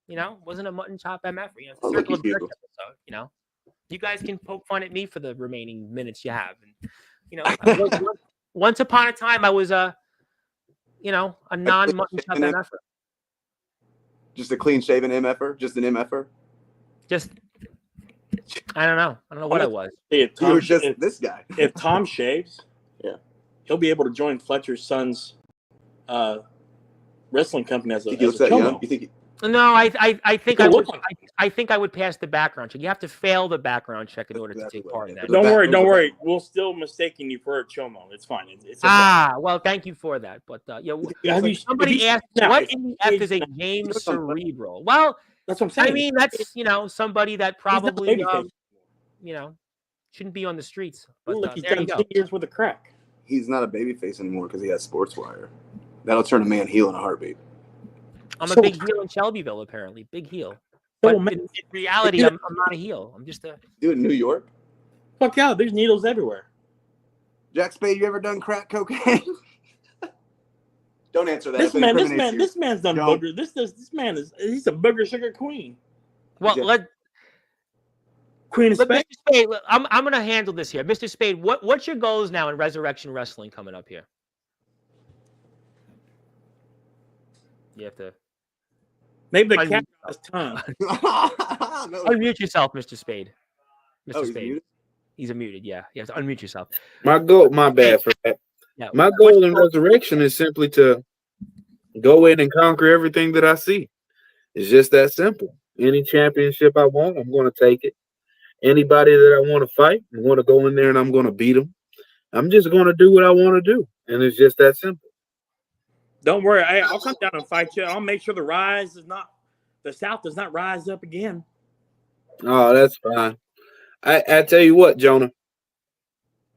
You know, wasn't a mutton chop MFer. You know, Circle of Jerks episode, you know. You guys can poke fun at me for the remaining minutes you have. And, you know, once upon a time, I was a non-mutton chop MFer. Just a clean-shaven MFer? Just an MFer? Just, I don't know. I don't know what I was. You were just this guy. If Tom shaves, he'll be able to join Fletcher's son's wrestling company as a chomo. You think? No, I think I would. I think I would pass the background check. You have to fail the background check in order to take part in that. Don't worry. We'll still mistaking you for a chomo. It's fine. It's well, thank you for that. But somebody asked, what in the F is a James Cerebral? Well, that's what I'm saying. I mean, that's somebody that probably shouldn't be on the streets. But look, he's done 10 years with a crack. He's not a babyface anymore because he has Sportswire. That'll turn a man heel in a heartbeat. I'm a big heel in Shelbyville, apparently. Big heel. But in reality, I'm not a heel. I'm just a... Dude, in New York? Fuck yeah, there's needles everywhere. Jack Spade, you ever done crack cocaine? Don't answer that. This man's done booger. This man he's a booger sugar queen. Well, Queen of Spade. Mr. Spade, I'm going to handle this here. Mr. Spade, what's your goals now in Resurrection Wrestling coming up here? You have to... Maybe the cat has tongue. Unmute yourself, Mr. Spade. Mr. Spade. Muted? He's muted, yeah. You have to unmute yourself. My bad for that. Yeah. My goal in Resurrection is simply to go in and conquer everything that I see. It's just that simple. Any championship I want, I'm going to take it. Anybody that I want to fight, I'm going to go in there and I'm going to beat them. I'm just going to do what I want to do. And it's just that simple. Don't worry, I'll come down and fight you. I'll make sure the South does not rise up again. Oh, that's fine. I tell you what, Jonah,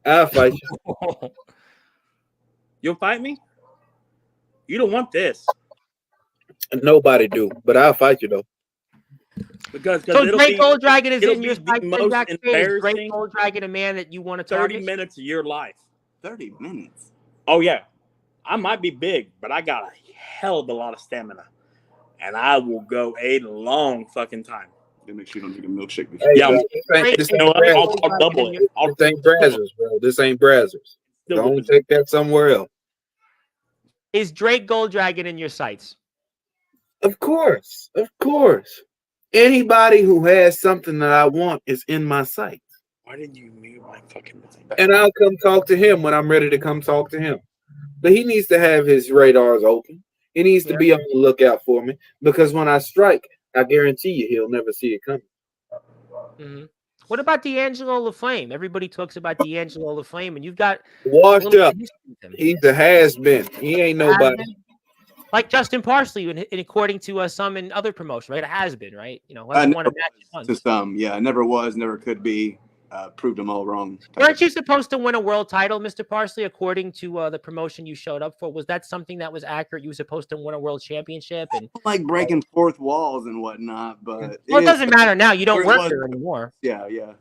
I'll fight you. You'll fight me? You don't want this. Nobody do, but I'll fight you though. Because so Great Gold Dragon is in your sight. Great Gold Dragon, a man that you want to target? 30 minutes of your life. 30 minutes? Oh, yeah. I might be big, but I got a hell of a lot of stamina. And I will go a long fucking time. Make sure you don't drink a milkshake before. Hey, yeah, I'll double it. This ain't Brazzers, bro. This ain't Brazzers. Don't take that somewhere else. Is Drake Gold Dragon in your sights? Of course. Of course. Anybody who has something that I want is in my sights. Why didn't you mute my fucking thing? And I'll come talk to him when I'm ready to come talk to him. But he needs to have his radars open. He needs to be on the lookout for me because when I strike, I guarantee you he'll never see it coming. Mm-hmm. What about D'Angelo LaFlame? Everybody talks about D'Angelo LaFlame, and you've got washed up. He's a has-been. He ain't nobody. Like Justin Parsley, and according to some in other promotions, right? It has been, right? You know, to some, yeah, never was, never could be. Proved them all wrong. Weren't you supposed to win a world title, Mr. Parsley, according to the promotion you showed up for? Was that something that was accurate? You were supposed to win a world championship? And like breaking fourth walls and whatnot, but it doesn't matter now. You don't work there anymore. Yeah. I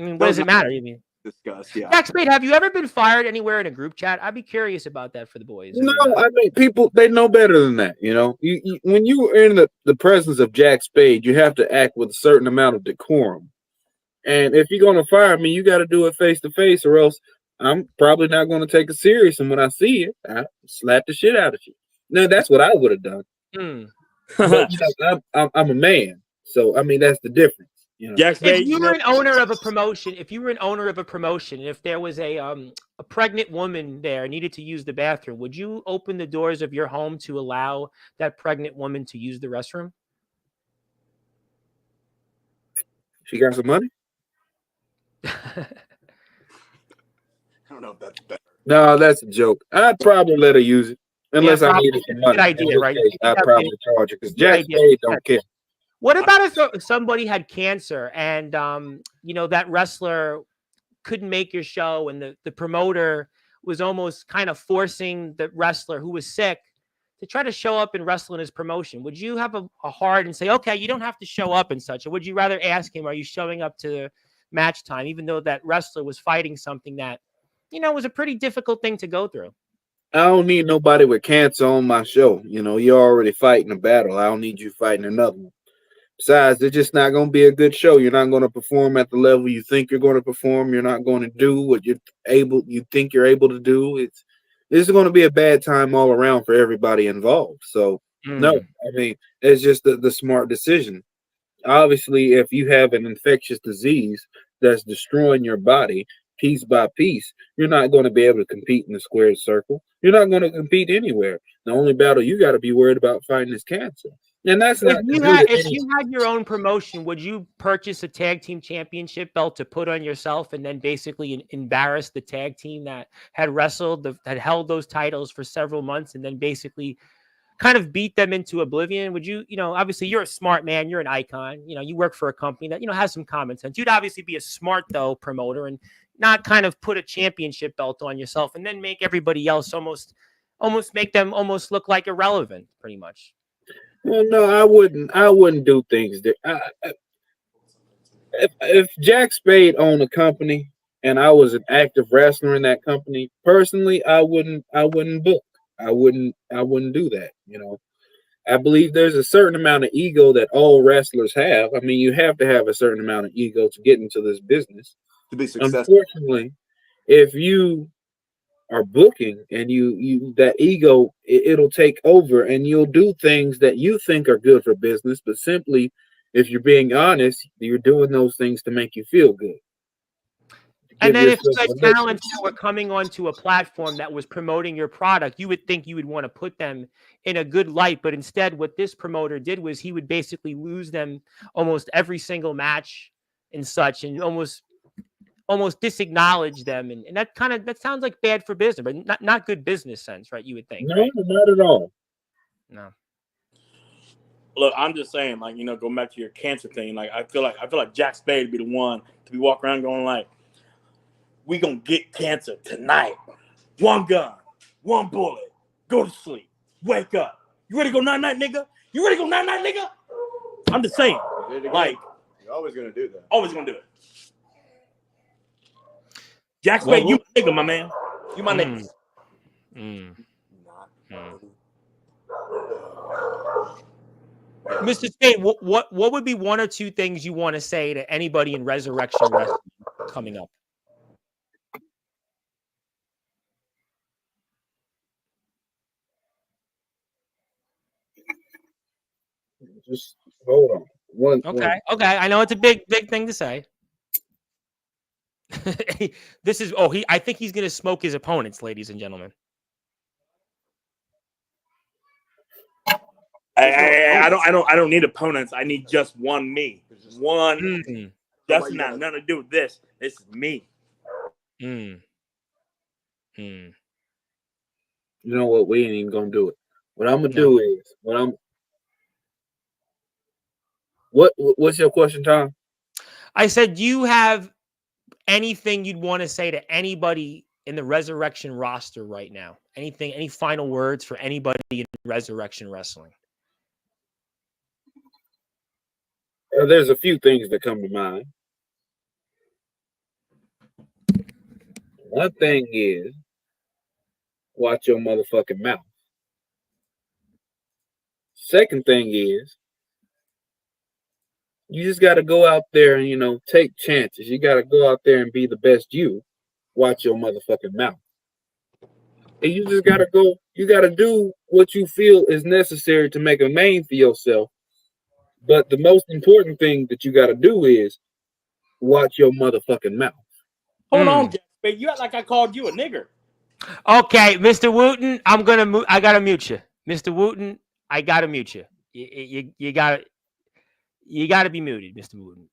mean, what does it matter? You mean discuss? Yeah. Jack Spade, have you ever been fired anywhere in a group chat? I'd be curious about that for the boys. No, I mean, people, they know better than that. You know, you when you are in the presence of Jack Spade, you have to act with a certain amount of decorum. And if you're going to fire me, you got to do it face to face, or else I'm probably not going to take it serious, and when I see it, I slap the shit out of you. Now that's what I would have done. But I'm a man, so I mean that's the difference. Jack Spade, If you were an owner of a promotion, and if there was a pregnant woman there needed to use the bathroom, would you open the doors of your home to allow that pregnant woman to use the restroom? She got some money? I don't know if that's better. No, that's a joke. I'd probably let her use it unless I needed some money. Good idea, right? I'd probably charge her because Jack Spade don't care. What about if somebody had cancer and that wrestler couldn't make your show and the promoter was almost kind of forcing the wrestler who was sick to try to show up and wrestle in his promotion? Would you have a heart and say, okay, you don't have to show up and such? Or would you rather ask him, are you showing up to match time, even though that wrestler was fighting something that, was a pretty difficult thing to go through? I don't need nobody with cancer on my show. You're already fighting a battle. I don't need you fighting another one. Besides, it's just not going to be a good show. You're not going to perform at the level you think you're going to perform. You're not going to do what you think you're able to do. This is going to be a bad time all around for everybody involved. So, no, I mean, it's just the smart decision. Obviously, if you have an infectious disease that's destroying your body piece by piece, you're not going to be able to compete in the squared circle. You're not going to compete anywhere. The only battle you got to be worried about fighting is cancer. And that's not. If you had your own promotion, would you purchase a tag team championship belt to put on yourself and then basically embarrass the tag team that had had held those titles for several months and then basically kind of beat them into oblivion? Would you, obviously you're a smart man, you're an icon, you work for a company that, has some common sense. You'd obviously be a smart though promoter and not kind of put a championship belt on yourself and then make everybody else almost make them almost look like irrelevant pretty much. Well, no, I wouldn't do things that if Jack Spade owned a company and I was an active wrestler in that company, personally, I wouldn't book. I wouldn't do that. I believe there's a certain amount of ego that all wrestlers have. I mean, you have to have a certain amount of ego to get into this business to be successful. Unfortunately, if you are booking and you that ego, it'll take over and you'll do things that you think are good for business, but simply, if you're being honest, you're doing those things to make you feel good. And then if you had talents that were coming onto a platform that was promoting your product, you would think you would want to put them in a good light. But instead, what this promoter did was he would basically lose them almost every single match and such, and almost disacknowledge them. And that sounds like bad for business, but not good business sense, right? You would think. No, right? Not at all. No. Look, I'm just saying, going back to your cancer thing, I feel like Jack Spade would be the one to be walking around going like, we gonna get cancer tonight. One gun, one bullet. Go to sleep. Wake up. You ready to go night-night, nigga? You ready to go night-night, nigga? I'm just saying. Like, you're always gonna do that. Always gonna do it. Jack Spade, you my nigga, my man. You my nigga. Mr. Spade, what would be one or two things you want to say to anybody in Resurrection Wrestling coming up? Just hold on. Okay. I know it's a big thing to say. This is I think he's gonna smoke his opponents, ladies and gentlemen. I don't need opponents. I need just one me. One. Doesn't have nothing to do with this. This is me. You know what? We ain't even gonna do it. What I'm gonna do is what's your question, Tom? I said, do you have anything you'd want to say to anybody in the Resurrection roster right now? Anything, any final words for anybody in Resurrection Wrestling? There's a few things that come to mind. One thing is, watch your motherfucking mouth. Second thing is, you just got to go out there and, take chances. You got to go out there and be the best you. watch your motherfucking mouth. And you just gotta go. You gotta do what you feel is necessary to make a name for yourself. But the most important thing that you gotta do is watch your motherfucking mouth. Hold on, Jack Spade. You act like I called you a nigger. Okay, Mr. Wooten, I gotta mute you. Mr. Wooten, I gotta mute you. You gotta be muted, Mr. Wooten.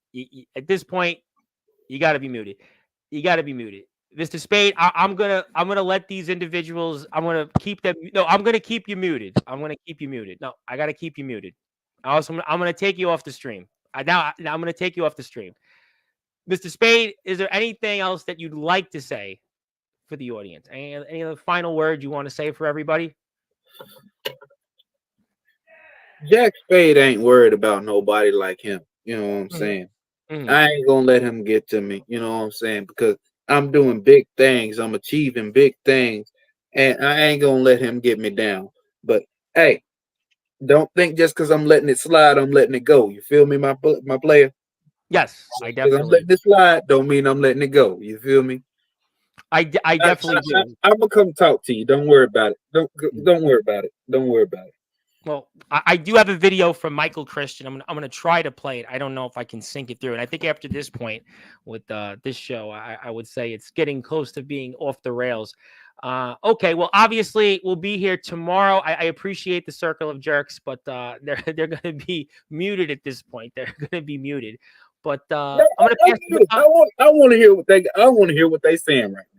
At this point, you gotta be muted. You gotta be muted. Mr. Spade, I'm gonna let these individuals. I'm gonna keep them. No, I'm gonna keep you muted. I'm gonna keep you muted. No, I gotta keep you muted. Also, I'm gonna take you off the stream. Now I'm gonna take you off the stream. Mr. Spade, is there anything else that you'd like to say for the audience? Any other final words you want to say for everybody? Jack Spade ain't worried about nobody like him. You know what I'm saying? I ain't gonna let him get to me. You know what I'm saying? Because I'm doing big things. I'm achieving big things. And I ain't gonna let him get me down. But hey, don't think just because I'm letting it slide, I'm letting it go. You feel me, my player? Yes, I definitely. I'm letting it slide don't mean I'm letting it go. You feel me? I definitely do. I'm gonna come talk to you. Don't worry about it. Don't worry about it. Don't worry about it. Well, I do have a video from Michael Christian. I'm gonna try to play it. I don't know if I can sync it through. And I think after this point with this show, I would say it's getting close to being off the rails. Okay, well, obviously we'll be here tomorrow. I appreciate the Circle of Jerks, but they're going to be muted at this point. They're going to be muted. But I'm going to. I want to hear what they saying right now.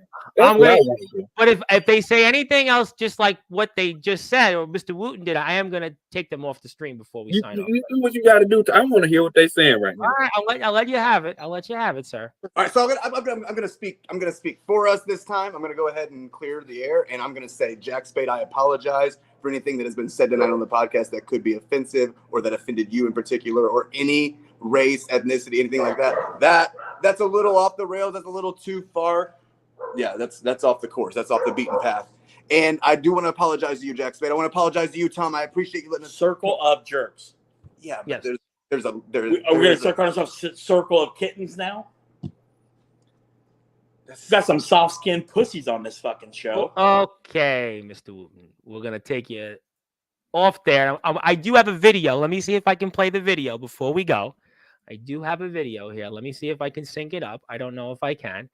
But if they say anything else, just like what they just said or Mr. Wooten did, I am going to take them off the stream before we sign off. You do what you got to do. I want to hear what they saying right now. All right, I'll let you have it. I'll let you have it, sir. All right, so I'm gonna speak. I'm gonna speak for us this time. I'm gonna go ahead and clear the air, and I'm gonna say, Jack Spade, I apologize for anything that has been said tonight on the podcast that could be offensive or that offended you in particular, or any race, ethnicity, anything like that. That's a little off the rails. That's a little too far. Yeah, that's off the course. That's off the beaten path. And I do want to apologize to you, Jack Spade. I want to apologize to you, Tom. I appreciate you letting us. Circle of Jerks. Yeah, yes. Are we going to circle ourselves circle of kittens now? Got some soft-skinned pussies on this fucking show. Okay, Mr. Wooten. We're going to take you off there. I do have a video. Let me see if I can play the video before we go. I do have a video here. Let me see if I can sync it up. I don't know if I can.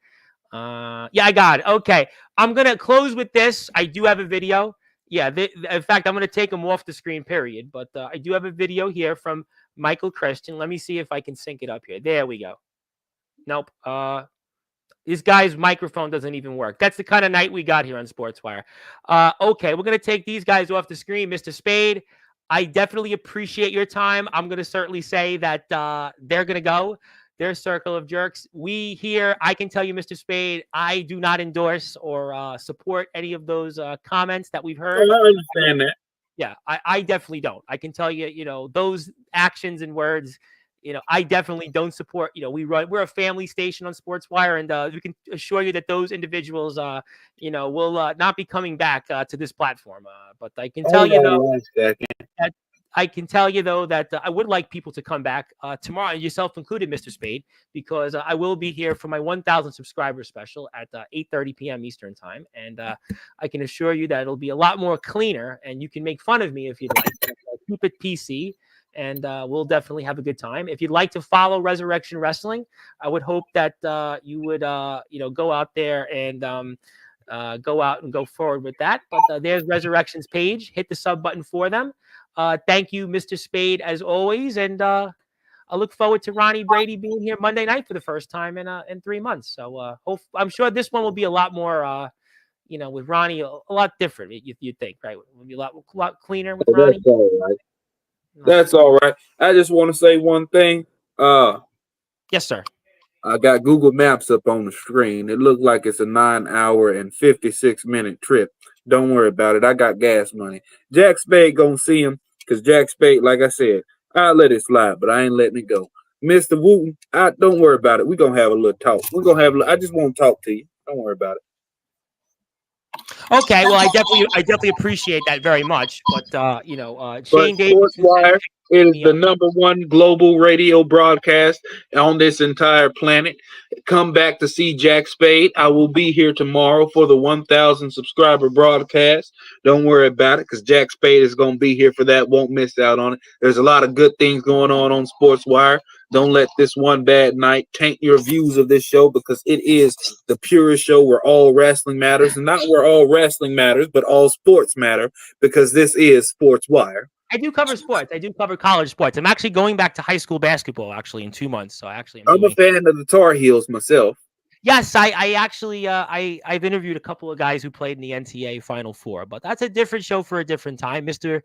Yeah, I got it. Okay. I'm going to close with this. I do have a video. Yeah. In fact, I'm going to take them off the screen, period. But I do have a video here from Michael Christian. Let me see if I can sync it up here. There we go. Nope. This guy's microphone doesn't even work. That's the kind of night we got here on Sportswire. Okay, we're going to take these guys off the screen. Mr. Spade, I definitely appreciate your time. I'm going to certainly say that they're going to go. Their Circle of Jerks. We here, I can tell you, Mr. Spade, I do not endorse or support any of those comments that we've heard. I understand that. Yeah, I definitely don't. I can tell you, those actions and words, I definitely don't support. We're a family station on Sportswire, and we can assure you that those individuals, will not be coming back to this platform. But I can tell you though, that I would like people to come back tomorrow, yourself included, Mr. Spade, because I will be here for my 1,000 subscriber special at 8:30 p.m. Eastern time, and I can assure you that it'll be a lot more cleaner, and you can make fun of me if you'd like. Keep it PC. And we'll definitely have a good time. If you'd like to follow Resurrection Wrestling, I would hope that you would, go out there and go out and go forward with that. But there's Resurrection's page. Hit the sub button for them. Thank you, Mr. Spade, as always. And I look forward to Ronnie Brady being here Monday night for the first time in 3 months. So I'm sure this one will be a lot more, with Ronnie, a lot different. You'd think, right? It will be a lot cleaner with Ronnie. That's all right. I just want to say one thing. Yes, sir. I got Google Maps up on the screen. It looked like it's a 9-hour and 56-minute trip. Don't worry about it. I got gas money. Jack Spade gonna see him because Jack Spade, like I said, I'll let it slide, but I ain't letting it go. Mr. Wooten, don't worry about it. We're gonna have a little talk. I just want to talk to you. Don't worry about it. Okay, well, I definitely appreciate that very much. But But Shane Davidson said Sportswire pick is me the up. number one global radio broadcast on this entire planet. Come back to see Jack Spade. I will be here tomorrow for the 1,000 subscriber broadcast. Don't worry about it because Jack Spade is going to be here for that. Won't miss out on it. There's a lot of good things going on Sportswire. Don't let this one bad night taint your views of this show because it is the purest show where all wrestling matters, and not where all wrestling matters, but all sports matter because this is Sportswire. I do cover sports. I do cover college sports. I'm actually going back to high school basketball actually in 2 months. So I actually am I'm a doing. fan of the Tar Heels myself. Yes, I actually I've interviewed a couple of guys who played in the NCAA Final Four, but that's a different show for a different time, Mr.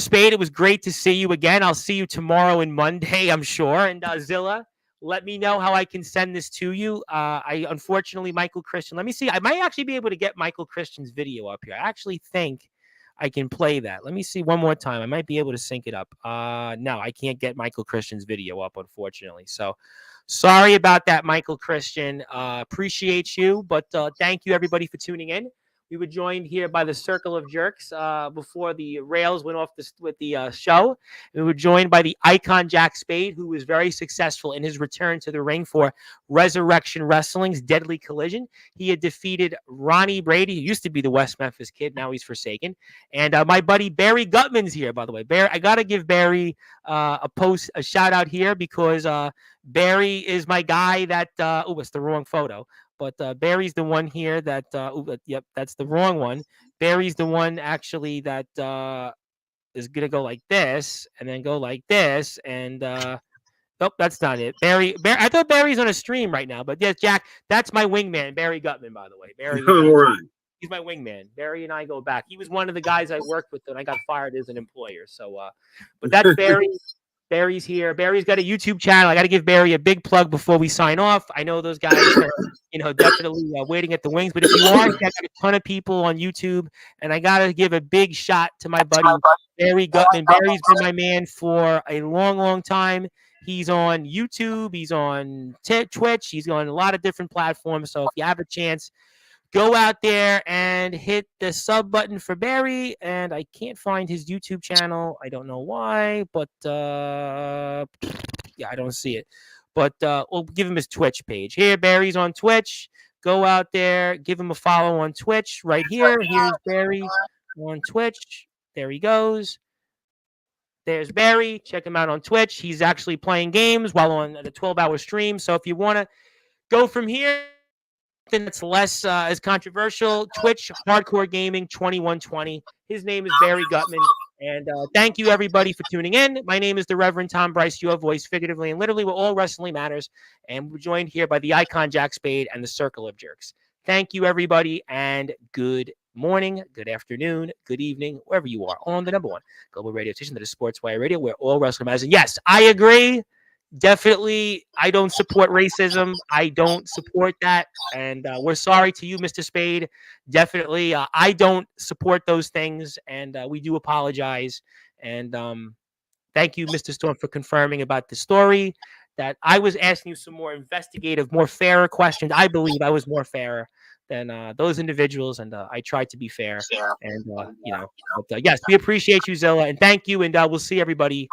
Spade. It was great to see you again. I'll see you tomorrow and Monday, I'm sure. And Zilla, let me know how I can send this to you. I unfortunately Michael Christian. Let me see. I might actually be able to get Michael Christian's video up here. I actually think I can play that. Let me see one more time. I might be able to sync it up. No, I can't get Michael Christian's video up, unfortunately. So sorry about that, Michael Christian. Appreciate you, but thank you everybody for tuning in. We were joined here by the Circle of Jerks before the rails went off with the show. We were joined by the icon Jack Spade, who was very successful in his return to the ring for Resurrection Wrestling's Deadly Collision. He had defeated Ronnie Brady, who used to be the West Memphis Kid. Now he's Forsaken. And my buddy Barry Gutman's here, by the way. Barry, I got to give Barry a shout out here because Barry is my guy that, it's the wrong photo. But Barry's the one here that, yep, that's the wrong one. Barry's the one actually that is going to go like this and then go like this. And nope, that's not it. Barry, I thought Barry's on a stream right now. But yes, Jack, that's my wingman, Barry Gutman, by the way. Barry, All right. he's my wingman. Barry and I go back. He was one of the guys I worked with when I got fired as an employer. So, but that's Barry. Barry's here. Barry's got a YouTube channel. I got to give Barry a big plug before we sign off. I know those guys are, definitely waiting at the wings. But if you are, I got a ton of people on YouTube. And I got to give a big shot to my buddy, Barry Gutman. Barry's been my man for a long, long time. He's on YouTube. He's on Twitch. He's on a lot of different platforms. So if you have a chance, go out there and hit the sub button for Barry. And I can't find his YouTube channel. I don't know why, but yeah, I don't see it. But we'll give him his Twitch page. Here, Barry's on Twitch. Go out there, give him a follow on Twitch right here. Here's Barry on Twitch. There he goes. There's Barry. Check him out on Twitch. He's actually playing games while on a 12-hour stream. So if you want to go from here, that's less as controversial. Twitch Hardcore Gaming 2120. His name is Barry Gutman. And thank you, everybody, for tuning in. My name is the Reverend Tom Bryce, your voice, figuratively and literally, where all wrestling matters. And we're joined here by the icon Jack Spade and the Circle of Jerks. Thank you, everybody, and good morning, good afternoon, good evening, wherever you are on the number one global radio station that is Sportswire Radio, where all wrestling matters. And yes, I agree. Definitely, I don't support racism. I don't support that. And we're sorry to you, Mr. Spade. Definitely, I don't support those things. And we do apologize. And thank you, Mr. Storm, for confirming about the story. That I was asking you some more investigative, more fairer questions. I believe I was more fairer than those individuals. And I tried to be fair. And, but, yes, we appreciate you, Zilla. And thank you. And we'll see everybody